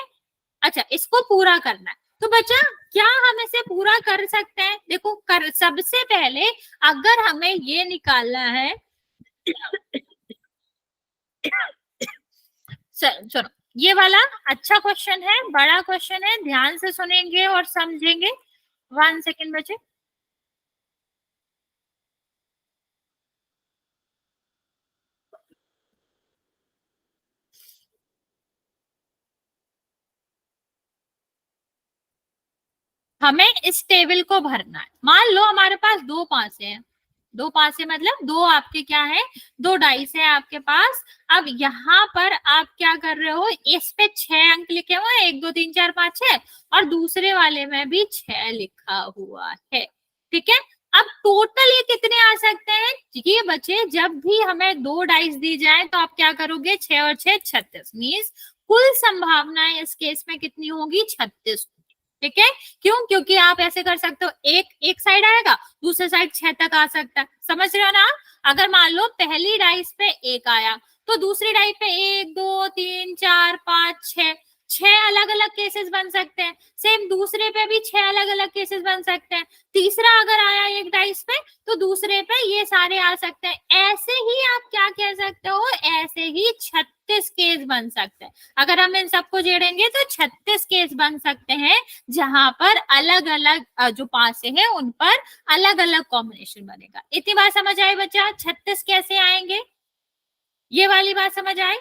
अच्छा इसको पूरा करना है। तो बच्चा क्या हम इसे पूरा कर सकते हैं? देखो कर, सबसे पहले अगर हमें ये निकालना है चलो ये वाला अच्छा क्वेश्चन है, बड़ा क्वेश्चन है, ध्यान से सुनेंगे और समझेंगे। 1 सेकेंड बच्चे। हमें इस टेबल को भरना है। मान लो हमारे पास 2 पासे हैं, 2 पासे मतलब 2 आपके क्या है, 2 डाइस है आपके पास। अब यहाँ पर आप क्या कर रहे हो, इस पे 6 अंक लिखे हुए हैं, 1 2 3 4 5 6, और दूसरे वाले में भी 6 लिखा हुआ है। ठीक है, अब टोटल ये कितने आ सकते हैं? ये बच्चे जब भी हमें 2 डाइस दी जाए तो आप क्या करोगे, 6 और 6 36, मीन्स कुल संभावनाएं इस केस में कितनी होगी, 36। ठीक है, क्यों? क्योंकि आप ऐसे कर सकते हो, एक साइड आएगा, दूसरे साइड 6 तक आ सकता है, समझ रहे हो ना? अगर मान लो पहली डाइस पे 1 आया तो दूसरी डाइस पे 1 2 3 4 5 6, 6 अलग अलग केसेस बन सकते हैं। सेम दूसरे पे भी 6 अलग अलग केसेस बन सकते हैं। तीसरा अगर आया एक डाइस पे तो दूसरे पे ये सारे आ सकते हैं। ऐसे ही आप क्या कह सकते हो, ऐसे ही 36 केस बन सकते हैं। अगर हम इन सबको जोड़ेंगे तो 36 केस बन सकते हैं, जहां पर अलग अलग जो पासे हैं उन पर अलग अलग कॉम्बिनेशन बनेगा। इतनी बात समझ आई बच्चा? 36 कैसे आएंगे, ये वाली बात समझ आई?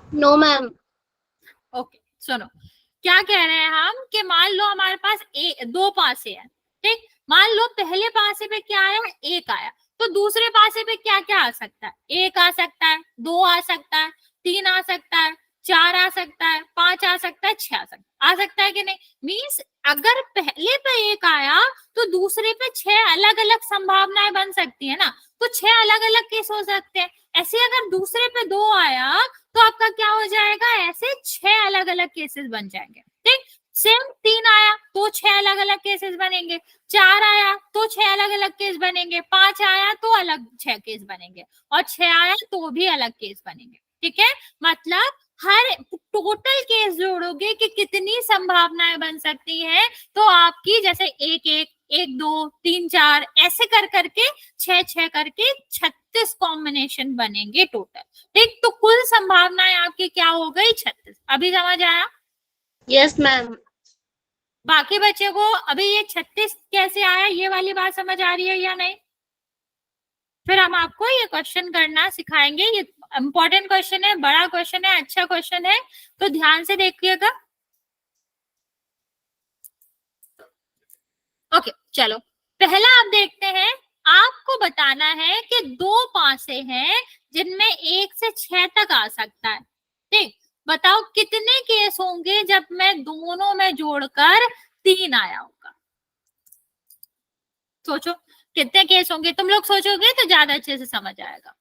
No ma'am. ओके सुनो, क्या कह रहे हैं हम कि मान लो हमारे पास 2 पासे हैं। ठीक, मान लो पहले पासे पे क्या आया, 1 आया, तो दूसरे पासे पे क्या क्या आ सकता है, 1 आ सकता है, 2 आ सकता है, 3 आ सकता है, 4 आ सकता है, 5 आ सकता है, 6 आ सकता है कि नहीं? मीन्स अगर पहले पे 1 आया तो दूसरे पे 6 अलग अलग संभावनाएं बन सकती है ना, तो 6 अलग अलग केस हो सकते हैं। ऐसे अगर दूसरे पे 2 आया तो आपका क्या हो जाएगा, ऐसे 6 अलग अलग केसेस बन जाएंगे। ठीक, सेम 3 आया तो 6 अलग अलग केसेस बनेंगे, 4 आया तो 6 अलग अलग केस बनेंगे, 5 आया तो अलग 6 केस बनेंगे, और 6 आया तो भी अलग केस बनेंगे। ठीक है, मतलब हर टोटल केस जोड़ोगे कि कितनी संभावनाएं बन सकती है, तो आपकी जैसे 1 1 1 2 3 4 ऐसे कर करके 6 6 करके 36 कॉम्बिनेशन बनेंगे टोटल। ठीक, तो कुल संभावनाएं आपकी क्या हो गई, 36। अभी समझ आया? Yes ma'am. बाकी बच्चे को अभी ये 36 कैसे आया, ये वाली बात समझ आ रही है या नहीं? फिर हम आपको ये क्वेश्चन करना सिखाएंगे। ये इंपॉर्टेंट क्वेश्चन है, बड़ा क्वेश्चन है, अच्छा क्वेश्चन है, तो ध्यान से देखिएगा। ओके चलो, पहला आप देखते हैं। आपको बताना है कि 2 पासे हैं जिनमें 1 से 6 तक आ सकता है। ठीक, बताओ कितने केस होंगे जब मैं दोनों में जोड़कर 3 आया होगा? सोचो कितने केस होंगे, तुम लोग सोचोगे तो ज्यादा अच्छे से समझ आएगा।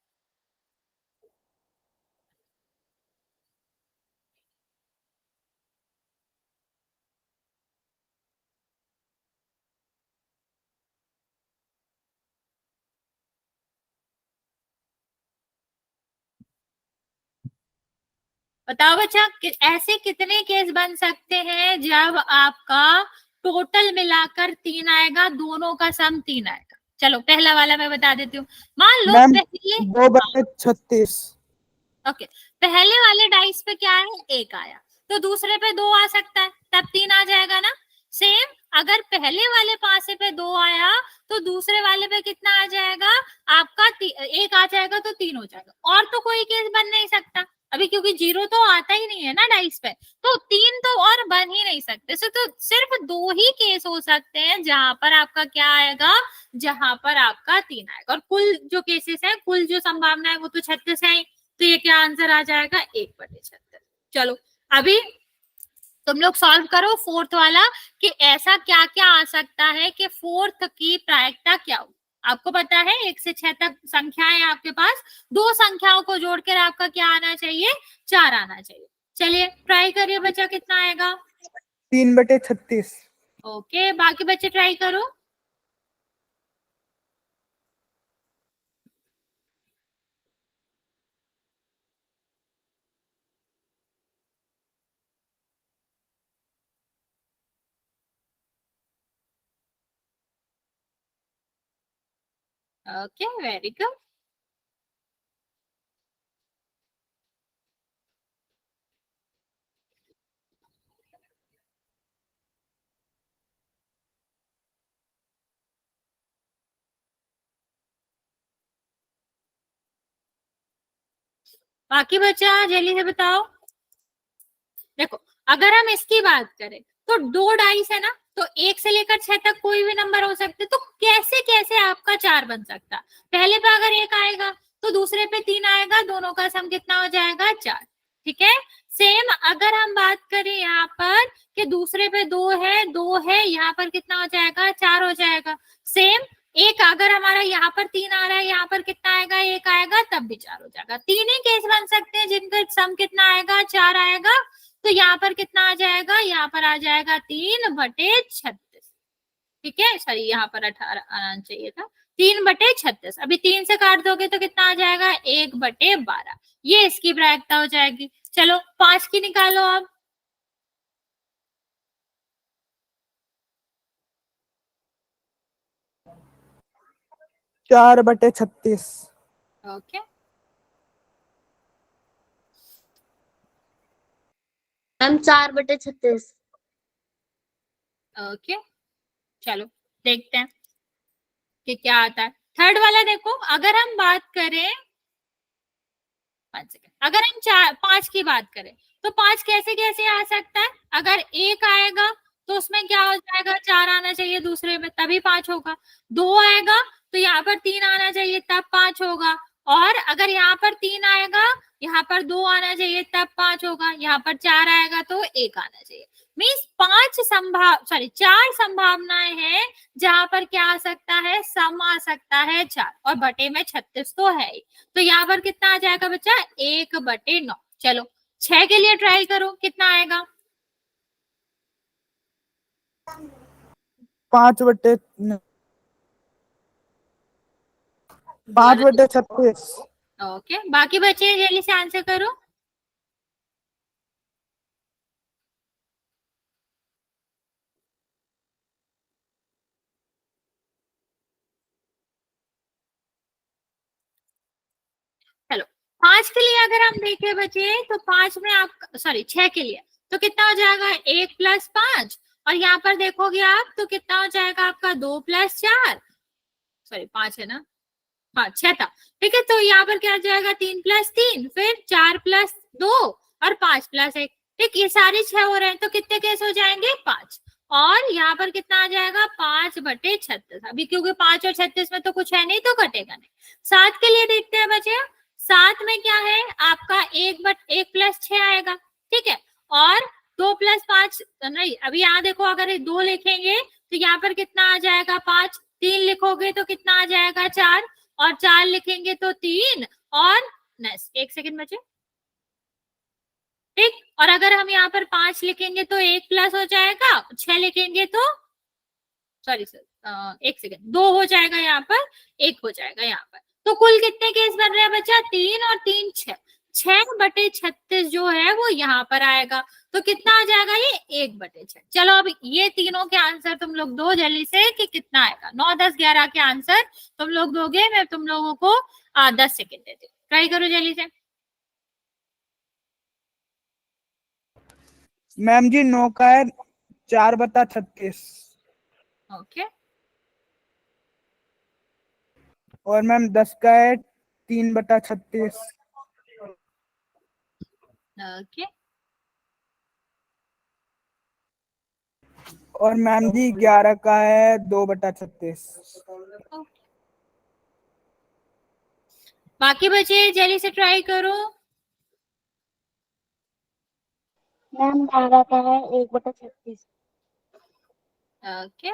बताओ बच्चा ऐसे कितने केस बन सकते हैं जब आपका टोटल मिलाकर 3 आएगा, दोनों का सम 3 आएगा? चलो पहला वाला मैं बता देती हूँ। मान लो मैम पहले 2/36। ओके, पहले वाले डाइस पे क्या है, 1 आया, तो दूसरे पे 2 आ सकता है, तब 3 आ जाएगा ना। सेम अगर पहले वाले पासे पे 2 आया तो दूसरे वाले पे कितना आ जाएगा आपका, 1 आ जाएगा तो 3 हो जाएगा। और तो कोई केस बन नहीं सकता अभी, क्योंकि 0 तो आता ही नहीं है ना डाइस पे, तो 3 तो और बन ही नहीं सकते। तो सिर्फ 2 ही केस हो सकते हैं जहां पर आपका क्या आएगा, जहां पर आपका 3 आएगा। और कुल जो केसेस है, कुल जो संभावना है वो तो 36 है, तो ये क्या आंसर आ जाएगा, 1/36। चलो अभी तुम लोग सॉल्व करो फोर्थ वाला, कि ऐसा क्या क्या आ सकता है कि फोर्थ की प्रायिकता क्या हो। आपको पता है 1 से 6 तक संख्याएं आपके पास, 2 संख्याओं को जोड़कर आपका क्या आना चाहिए, 4 आना चाहिए। चलिए ट्राई करिए बच्चा, कितना आएगा? 3/36। ओके, बाकी बच्चे ट्राई करो। Okay, very good. बाकी बच्चा जल्दी से बताओ। देखो, अगर हम इसकी बात करें तो दो डाइस है ना, तो एक से लेकर 6 तक कोई भी नंबर हो सकते, तो कैसे कैसे आपका 4 बन सकता। पहले पे अगर 1 आएगा तो दूसरे पे 3 आएगा, दोनों का सम कितना हो जाएगा, 4। ठीक है। सेम अगर हम बात करें यहाँ पर कि दूसरे पे 2 है, 2 है, यहाँ पर कितना हो जाएगा, 4 हो जाएगा। सेम एक अगर हमारा यहाँ पर 3 आ रहा है, यहाँ पर कितना आएगा, 1 आएगा, तब भी 4 हो जाएगा। 3 ही केस बन सकते हैं जिनका सम कितना आएगा, 4 आएगा। तो यहाँ पर कितना आ जाएगा, यहाँ पर आ जाएगा 3/36। ठीक है, सॉरी यहाँ पर 18 आना चाहिए था, 3/36। अभी 3 से काट दोगे तो कितना आ जाएगा, 1/12। ये इसकी प्रायिकता हो जाएगी। चलो 5 की निकालो अब। 4/36। Okay, ma'am 4/36। ओके, चलो देखते हैं कि क्या आता है। थर्ड वाला देखो, अगर हम बात करें, 5 सेकंड, अगर हम 5 की बात करें तो 5 कैसे कैसे आ सकता है। अगर 1 आएगा तो उसमें क्या हो जाएगा, 4 आना चाहिए दूसरे में, तभी 5 होगा। 2 आएगा तो यहाँ पर 3 आना चाहिए, तब 5 होगा। और अगर यहाँ पर 3 आएगा, यहाँ पर 2 आना चाहिए, तब 5 होगा। यहाँ पर 4 आएगा तो 1 आना चाहिए। मीन्स 4 संभावनाएं हैं जहां पर क्या आ सकता है, सम आ सकता है 4, और बटे में 36 तो है ही। तो यहाँ पर कितना आ जाएगा बच्चा, 1/9। चलो 6 के लिए ट्राई करो, कितना आएगा। 5/36। ओके, बाकी बच्चे जल्दी से आंसर करो। चलो 5 के लिए अगर हम देखें बच्चे, तो 5 में आप, सॉरी 6 के लिए तो कितना हो जाएगा, 1 + 5। और यहाँ पर देखोगे आप तो कितना हो जाएगा आपका, 2 + 4, सॉरी 5 है ना, हाँ 6 था। ठीक है, तो यहाँ पर क्या आ जाएगा, 3 + 3, फिर 4 + 2 और 5 + 1। ठीक, ये सारे 6 हो रहे हैं, तो कितने केस हो जाएंगे, 5। और यहाँ पर कितना आ जाएगा, 5/36। अभी क्योंकि 5 और 36 में तो कुछ है नहीं, तो कटेगा नहीं। 7 के लिए देखते हैं बच्चे। 7 में क्या है आपका, 1 + 6 आएगा। ठीक है, और 2 + 5 नहीं, अभी यहाँ देखो, अगर 2 लिखेंगे तो यहाँ पर कितना आ जाएगा, 5। 3 लिखोगे तो कितना आ जाएगा, 4। और 4 लिखेंगे तो 3। और नेक्स्ट, 1 सेकंड बचे। ठीक, और अगर हम यहाँ पर 5 लिखेंगे तो 1 प्लस हो जाएगा, 6 लिखेंगे तो, सॉरी सर 1 सेकंड, 2 हो जाएगा यहाँ पर, 1 हो जाएगा यहाँ पर। तो कुल कितने केस बन रहे हैं बच्चा, 3 और 3 6। 6/36 जो है वो यहाँ पर आएगा। तो कितना आ जाएगा, ये 1/6। चलो अब ये तीनों के आंसर तुम लोग दो जल्दी से कि कितना आएगा। 9 10 11 के आंसर तुम लोग दोगे, मैं तुम लोगों को 10 सेकेंड देती हूँ, ट्राई करो जल्दी से। मैम जी 9 का है 4/36। ओके, और मैम 10 का है 3/36। ओके, और मैम जी 11 का है 2/36। बाकी बचे जल्दी से ट्राई करो। मैम 12 का है 1/36। ओके,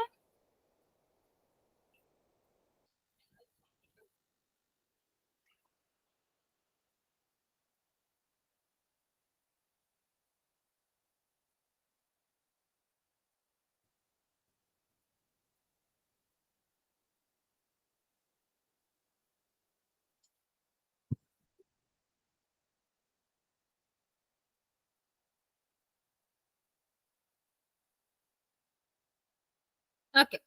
ओके,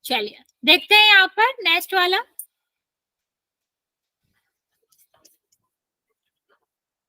चलिए देखते हैं यहाँ पर नेक्स्ट वाला,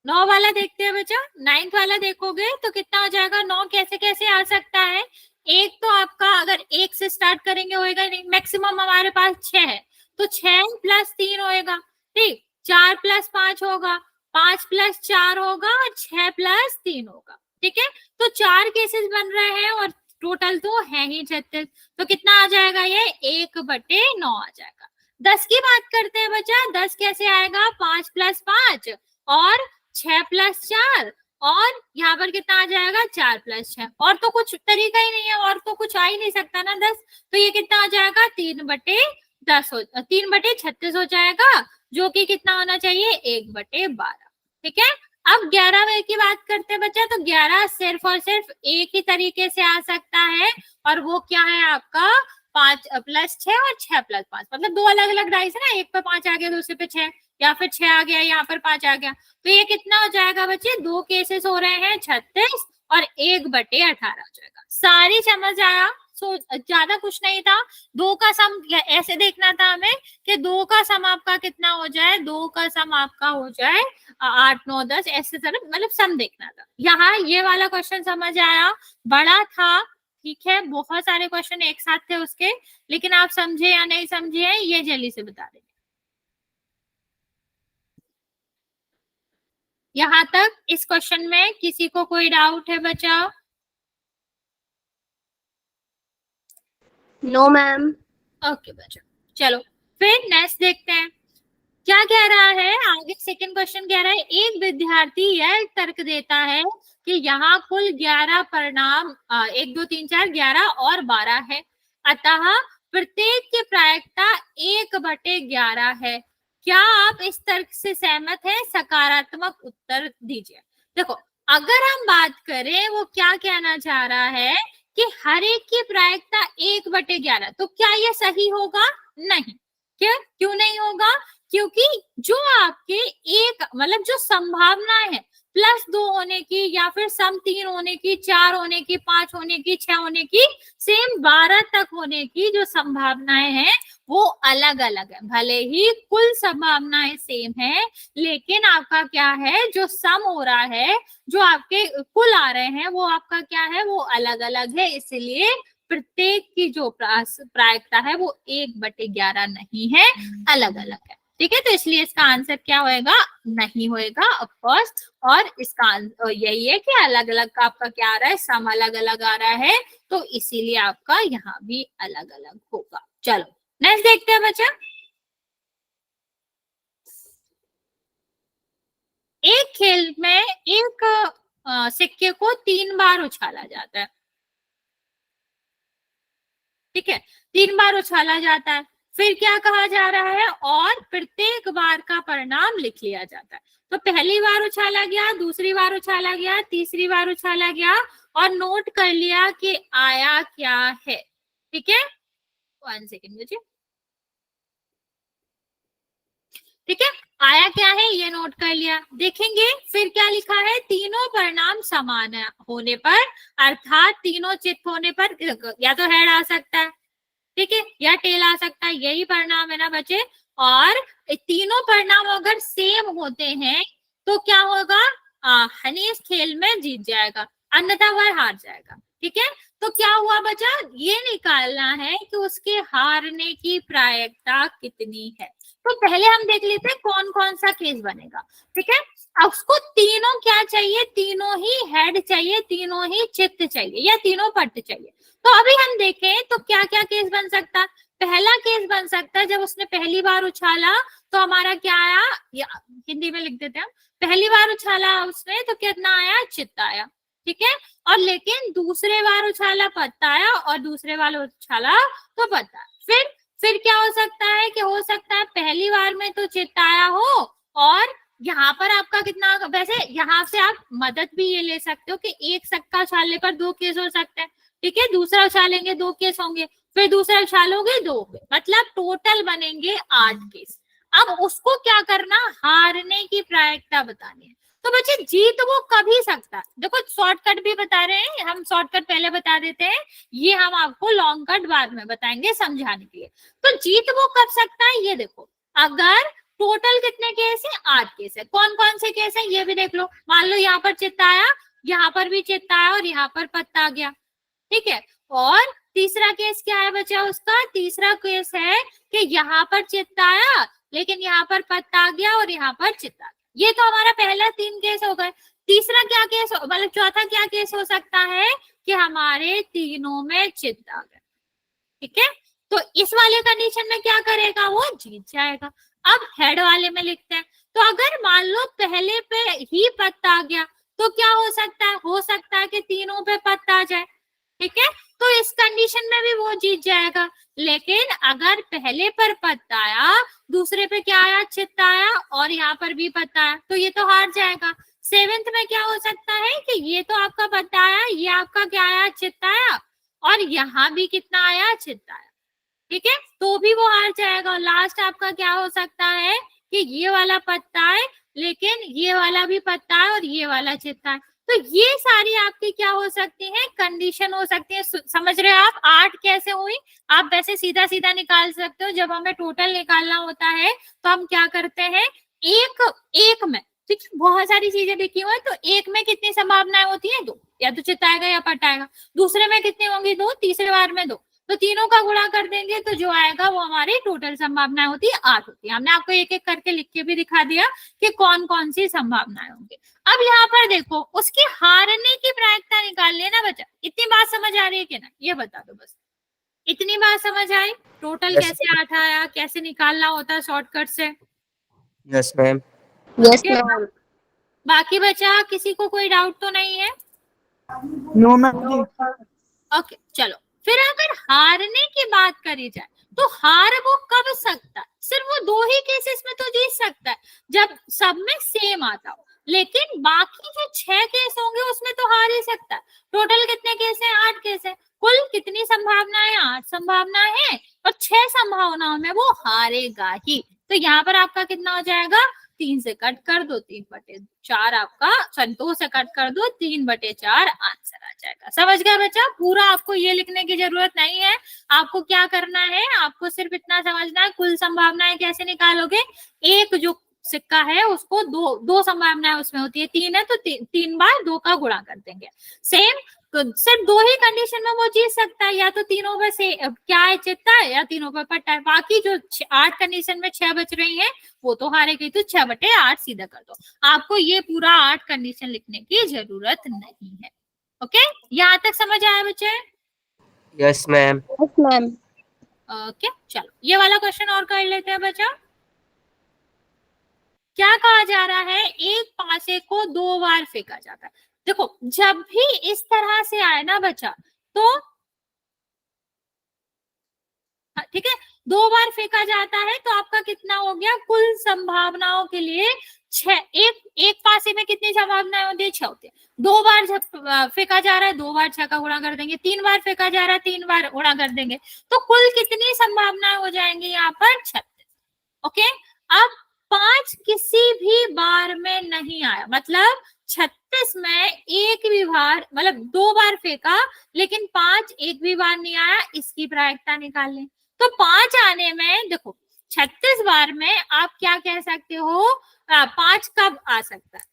9 वाला देखते हैं बच्चा। 9th वाला देखोगे तो कितना हो जाएगा, 9 कैसे कैसे आ सकता है। एक तो आपका अगर 1 से स्टार्ट करेंगे होएगा नहीं, मैक्सिमम हमारे पास 6 है, तो 6 + 3 होएगा, ठीक। 4 + 5 होगा, 5 + 4 होगा और 6 + 3 होगा, ठीक है। तो 4 केसेस बन रहे हैं और टोटल तो है ही 36, तो कितना आ जाएगा ये 1/9 आ जाएगा। 10 की बात करते हैं बच्चा, 10 कैसे आएगा, 5 + 5 और 6 + 4 और यहाँ पर कितना आ जाएगा 4 + 6, और तो कुछ तरीका ही नहीं है, और तो कुछ आ ही नहीं सकता ना 10, तो ये कितना आ जाएगा 3/10 3/36 हो जाएगा, जो कि कितना होना चाहिए 1/12, ठीक है। अब 11 की बात करते हैं बच्चा, तो 11 सिर्फ और सिर्फ एक ही तरीके से आ सकता है, और वो क्या है आपका 5 + 6 और 6 + 5, मतलब 2 अलग अलग डाइस है ना, एक पे 5 आ गया दूसरे पे 6, या फिर 6 आ गया यहाँ पर 5 आ गया, तो ये कितना हो जाएगा बच्चे, 2 केसेस हो रहे हैं 36 और 1/18 हो जाएगा। सारी समझ आया, सो ज्यादा कुछ नहीं था। 2 का सम ऐसे देखना था हमें कि 2 का सम आपका कितना हो जाए, 2 का सम आपका हो जाए 8 9 10, ऐसे तरह मतलब सम देखना था। यहाँ ये वाला क्वेश्चन समझ आया, बड़ा था, ठीक है, बहुत सारे क्वेश्चन एक साथ थे उसके, लेकिन आप समझे या नहीं समझे ये जल्दी से बता दें। यहाँ तक इस क्वेश्चन में किसी को कोई डाउट है बच्चा? No ma'am. ओके बच्चा, चलो फिर नेक्स्ट देखते हैं क्या कह रहा है आगे। सेकंड क्वेश्चन कह रहा है, एक विद्यार्थी यह तर्क देता है कि यहाँ कुल 11 परिणाम 1 2 3 4 11 और 12 है, अतः प्रत्येक की प्रायिकता 1/11 है। क्या आप इस तर्क से सहमत हैं? सकारात्मक उत्तर दीजिए। देखो, अगर हम बात करें, वो क्या कहना चाह रहा है कि हर एक की प्रायिकता 1/11, तो क्या ये सही होगा? नहीं। क्यों नहीं होगा? क्योंकि जो आपके एक मतलब जो संभावनाएं है +2 होने की, या फिर सम 3 होने की, 4 होने की, 5 होने की, 6 होने की, सेम 12 तक होने की जो संभावनाएं हैं वो अलग अलग है। भले ही कुल संभावनाएं सेम है, लेकिन आपका क्या है, जो सम हो रहा है, जो आपके कुल आ रहे हैं, वो आपका क्या है, वो अलग अलग है। इसलिए प्रत्येक की जो प्रायिकता है वो 1/11 नहीं है, अलग अलग है, ठीक है। तो इसलिए इसका आंसर क्या होएगा? नहीं होएगा ऑफ कोर्स। और इसका आंसर यही है कि अलग अलग का आपका क्या आ रहा है, सम अलग अलग आ रहा है, तो इसीलिए आपका यहाँ भी अलग अलग होगा। चलो नेक्स्ट देखते हैं बच्चा। एक खेल में एक सिक्के को 3 बार उछाला जाता है, ठीक है, 3 बार उछाला जाता है। फिर क्या कहा जा रहा है, और प्रत्येक बार का परिणाम लिख लिया जाता है। तो पहली बार उछाला गया, दूसरी बार उछाला गया, तीसरी बार उछाला गया, और नोट कर लिया कि आया क्या है, ठीक है। 1 सेकेंड मुझे, ठीक है, आया क्या है ये नोट कर लिया। देखेंगे फिर क्या लिखा है, तीनों परिणाम समान होने पर, अर्थात तीनों चित्त होने पर, या तो हेड आ सकता है, ठीक है, या टेल आ सकता है, यही परिणाम है ना बच्चे। और तीनों परिणाम अगर सेम होते हैं तो क्या होगा, हनी इस खेल में जीत जाएगा, अन्यथा वह हार जाएगा, ठीक है। तो क्या हुआ बच्चा, ये निकालना है कि उसके हारने की प्रायिकता कितनी है। तो पहले हम देख लेते हैं कौन कौन सा केस बनेगा, ठीक है। अब उसको तीनों क्या चाहिए, तीनों ही हेड चाहिए, तीनों ही चित्त चाहिए, या तीनों पट्ट चाहिए। तो अभी हम देखें तो क्या क्या केस बन सकता है। पहला केस बन सकता है, जब उसने पहली बार उछाला तो हमारा क्या आया, या हिंदी में लिख देते हैं, पहली बार उछाला उसने तो कितना आया, चित्त आया, ठीक है। और लेकिन दूसरे बार उछाला पत्ता आया, और दूसरे बार उछाला तो पत्ता। फिर क्या हो सकता है, कि हो सकता है पहली बार में तो चित्त आया हो, और यहाँ पर आपका कितना, वैसे यहाँ से आप मदद भी ये ले सकते हो कि एक सक्का उछालने पर 2 केस हो सकते हैं, ठीक है। दूसरा उछालेंगे 2 केस होंगे, फिर दूसरा उछालोगे 2, मतलब टोटल बनेंगे 8 केस। अब उसको क्या करना, हारने की प्रायिकता बतानी है। तो तो बच्चे जीत वो कभी सकता है। देखो शॉर्टकट भी बता रहे हैं हम, शॉर्टकट पहले बता देते हैं, ये हम आपको लॉन्ग कट बाद में बताएंगे समझाने के लिए। तो जीत वो कब सकता है, ये देखो, अगर टोटल कितने केस है, 8 केस है। कौन कौन से केस है ये भी देख लो। मान लो यहाँ पर चित्त आया, यहाँ पर भी चित्त आया और यहाँ पर पत्ता आ गया, ठीक है। और तीसरा केस क्या है बच्चा उसका, तीसरा केस है कि यहाँ पर चित्त आया लेकिन यहाँ पर पत्ता आ गया और यहाँ पर चित्त आ गया। ये तो हमारा पहला 3 केस हो गए। तीसरा क्या केस, मतलब चौथा क्या केस हो सकता है कि हमारे तीनों में चित्त आ गया, ठीक है। तो इस वाले कंडीशन में क्या करेगा, वो जीत जाएगा। अब हेड वाले में लिखते हैं। तो अगर मान लो पहले पे ही पत्ता आ गया तो क्या हो सकता है कि तीनों पे पत्ता आ जाए, ठीक है। तो इस कंडीशन में भी वो जीत जाएगा। लेकिन अगर पहले पर पत्ता आया, दूसरे पे क्या आया, चित्त आया और यहाँ पर भी पत्ता आया, तो ये तो हार जाएगा। 7th में क्या हो सकता है कि ये तो आपका पत्ता आया, ये आपका क्या आया, चित्त आया, और यहाँ भी कितना आया, चित्त आया, ठीक है, तो भी वो हार जाएगा। और लास्ट आपका क्या हो सकता है कि ये वाला पत्ता है लेकिन ये वाला भी पत्ता है और ये वाला चित्त है। तो ये सारी आपकी क्या हो सकती है, कंडीशन हो सकती है। समझ रहे हो आप 8 कैसे हुई। आप वैसे सीधा सीधा निकाल सकते हो। जब हमें टोटल निकालना होता है तो हम क्या करते हैं, एक में, ठीक है, बहुत सारी चीजें लिखी हुई है, तो एक में कितनी संभावनाएं होती है, 2, या तो चित्त आएगा या पत्ता आएगा। दूसरे में कितनी होंगी, 2, तीसरे बार में 2, तो तीनों का गुणा कर देंगे तो जो आएगा वो हमारी टोटल संभावनाएं होती है 8 होती है। हमने आपको एक एक करके लिख के भी दिखा दिया कि कौन कौन सी संभावनाएं होंगी। अब यहाँ पर देखो, उसकी हारने की प्रायिकता निकाल लेना बच्चा। इतनी बात समझ आ रही है कि ना, ये बता दो बस, इतनी बात समझ आई। टोटल Yes, कैसे 8 आया, कैसे निकालना होता है शॉर्टकट से। Yes ma'am. Yes ma'am. बाकी बच्चा किसी को कोई डाउट तो नहीं है। नो मैम जी। ओके चलो, फिर अगर हारने की बात करी जाए तो हार वो कब सकता है, सिर्फ वो 2 ही केसेस में तो जीत सकता है, जब सब में सेम आता हो। लेकिन बाकी जो 6 केस होंगे उसमें तो हार ही सकता है। टोटल कितने केस हैं, 8 केस हैं। कुल कितनी संभावनाएं, 8 संभावनाएं हैं और 6 संभावनाओं में वो हारेगा ही। तो यहाँ पर आपका कितना हो जाएगा, 3 से कट कर दो, 3/4 आपका, सॉरी 2 से कट कर दो, 3/4 आंसर आ जाएगा। समझ गया बच्चा। पूरा आपको ये लिखने की जरूरत नहीं है। आपको क्या करना है, आपको सिर्फ इतना समझना है, कुल संभावनाएं कैसे निकालोगे। एक जो सिक्का है उसको दो संभावनाएं उसमें होती है, 3 है तो 3 बार 2 का गुणा कर देंगे। सेम, तो सिर्फ 2 ही कंडीशन में वो जीत सकता है, या तो तीनों में से क्या है, चित्ता है, या तीनों पर पट्टा है। बाकी जो 8 कंडीशन में 6 बच रही हैं वो तो हारे गई। तो 6/8 सीधा कर दो। आपको ये पूरा 8 कंडीशन लिखने की जरूरत नहीं है। ओके, यहाँ तक समझ आया बच्चे। Yes ma'am. Yes ma'am. Okay चलो, ये वाला क्वेश्चन और कर लेते हैं बच्चा। क्या कहा जा रहा है, एक पासे को 2 बार फेंका जाता है। देखो जब भी इस तरह से आए ना बच्चा, तो ठीक है, 2 बार फेंका जाता है तो आपका कितना हो गया, कुल संभावनाओं के लिए 6। एक पासे में कितनी संभावनाएं होती है, 6 होती है। 2 बार जब फेंका जा रहा है, 2 बार 6 का गुणा कर देंगे। 3 बार फेंका जा रहा है, 3 बार गुणा कर देंगे। तो कुल कितनी संभावनाएं हो जाएंगी यहाँ पर, 36। ओके, अब 5 किसी भी बार में नहीं आया, मतलब 36 में एक भी बार, मतलब 2 बार फेंका लेकिन 5 एक भी बार नहीं आया, इसकी प्रायिकता निकाल लें। तो 5 आने में देखो, 36 बार में आप क्या कह सकते हो, 5 कब आ सकता है,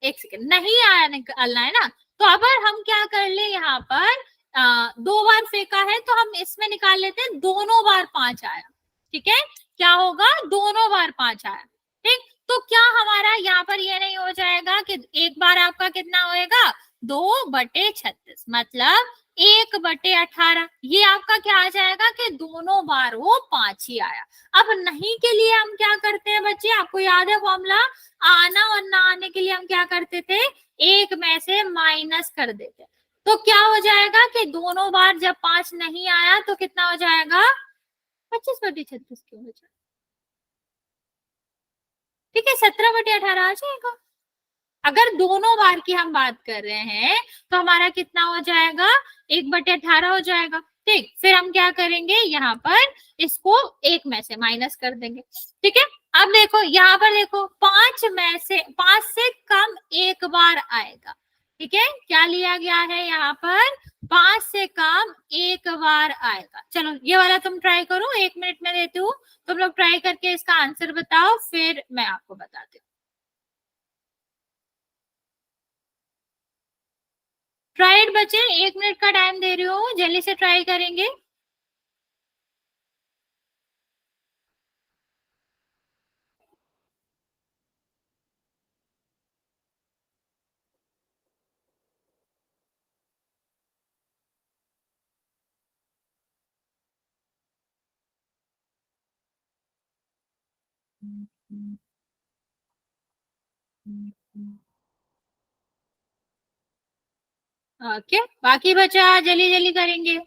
एक सेकेंड, नहीं आया निकालना है ना। तो अब हम क्या कर ले, यहाँ पर 2 बार फेंका है तो हम इसमें निकाल लेते हैं, दोनों बार 5 आया, ठीक है। क्या होगा, दोनों बार 5 आया, ठीक। तो क्या हमारा यहाँ पर ये नहीं हो जाएगा कि एक बार आपका कितना होएगा, 2/36, मतलब 1/18। ये आपका क्या आ जाएगा कि दोनों बार वो 5 ही आया। अब नहीं के लिए हम क्या करते हैं बच्चे, आपको याद है फॉर्मूला, आना और ना आने के लिए हम क्या करते थे, एक में से माइनस कर देते। तो क्या हो जाएगा कि दोनों बार जब 5 नहीं आया तो कितना हो जाएगा, 25/36 क्यों बचा, ठीक है, 17/18 आ जाएगा। अगर दोनों बार की हम बात कर रहे हैं तो हमारा कितना हो जाएगा, 1/18 हो जाएगा। ठीक, फिर हम क्या करेंगे, यहाँ पर इसको 1 में से माइनस कर देंगे। ठीक है, अब देखो यहाँ पर देखो 5 से कम एक बार आएगा। ठीक है, क्या लिया गया है यहाँ पर, 5 से कम एक बार आएगा। चलो ये वाला तुम ट्राई करो, 1 मिनट में देती हूँ, तुम लोग ट्राई करके इसका आंसर बताओ, फिर मैं आपको बताती हूँ। ट्राई इट बच्चे, 1 मिनट का टाइम दे रही हूँ, जल्दी से ट्राई करेंगे। ओके, बाकी बचा जल्दी जल्दी करेंगे।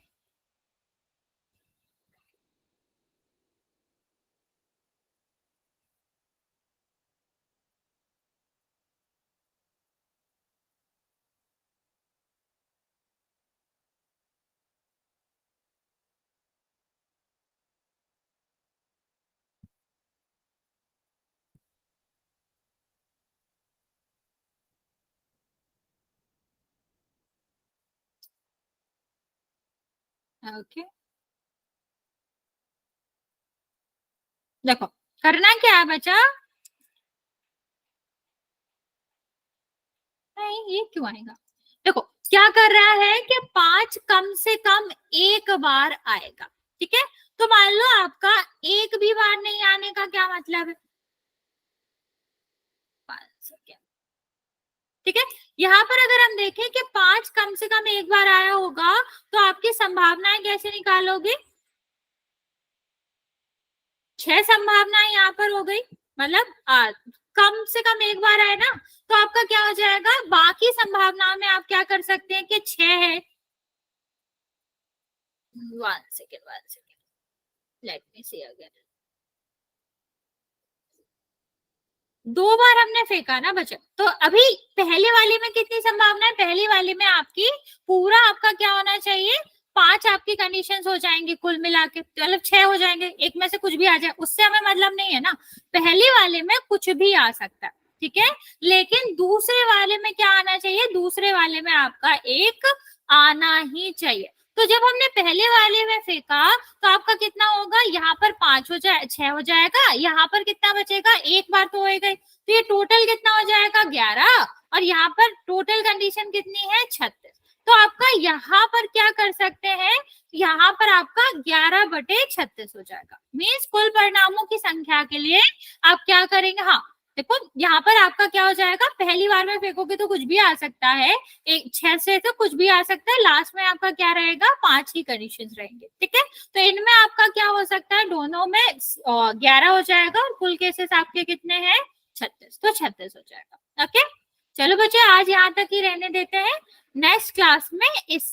ओके, देखो करना क्या है बचा, नहीं ये क्यों आएगा, देखो क्या कर रहा है कि 5 कम से कम एक बार आएगा। ठीक है, तो मान लो आपका एक भी बार नहीं आने का क्या मतलब है, 5 सेकेंड। ठीक है, यहाँ पर अगर हम देखें कि 5 कम से कम एक बार आया होगा, तो आपकी संभावनाएं कैसे निकालोगे, 6 संभावनाएं यहाँ पर हो गई, मतलब कम से कम एक बार आए ना, तो आपका क्या हो जाएगा, बाकी संभावनाओं में आप क्या कर सकते हैं कि 6 है। 1 second, let me see again, 2 बार हमने फेंका ना बच्चा, तो अभी पहले वाली में कितनी संभावना है, पहली वाली में आपकी पूरा आपका क्या होना चाहिए, 5 आपकी कंडीशंस हो जाएंगी कुल मिला के, मतलब 6 हो जाएंगे, एक में से कुछ भी आ जाए उससे हमें मतलब नहीं है ना, पहली वाले में कुछ भी आ सकता है। ठीक है, लेकिन दूसरे वाले में क्या आना चाहिए, दूसरे वाले में आपका एक आना ही चाहिए। तो जब हमने पहले वाले में फेंका तो आपका कितना होगा, यहाँ पर 5 हो जाए 6 हो जाएगा, यहाँ पर कितना बचेगा, एक बार तो होएगा, तो ये टोटल कितना हो जाएगा 11, और यहाँ पर टोटल कंडीशन कितनी है 36। तो आपका यहाँ पर क्या कर सकते हैं, यहाँ पर आपका 11/36 हो जाएगा। मीन्स कुल परिणामों की संख्या के लिए आप क्या करेंगे, हाँ देखो यहाँ पर आपका क्या हो जाएगा, पहली बार में फेंकोगे तो कुछ भी आ सकता है, 6 से तो कुछ भी आ सकता है, लास्ट में आपका क्या रहेगा, 5 ही कंडीशंस रहेंगे। ठीक है, तो इनमें आपका क्या हो सकता है, दोनों में 11 हो जाएगा, और कुल केसेस आपके कितने हैं 36, तो 36 हो जाएगा। ओके, चलो बच्चे आज यहाँ तक ही रहने देते हैं, नेक्स्ट क्लास में इस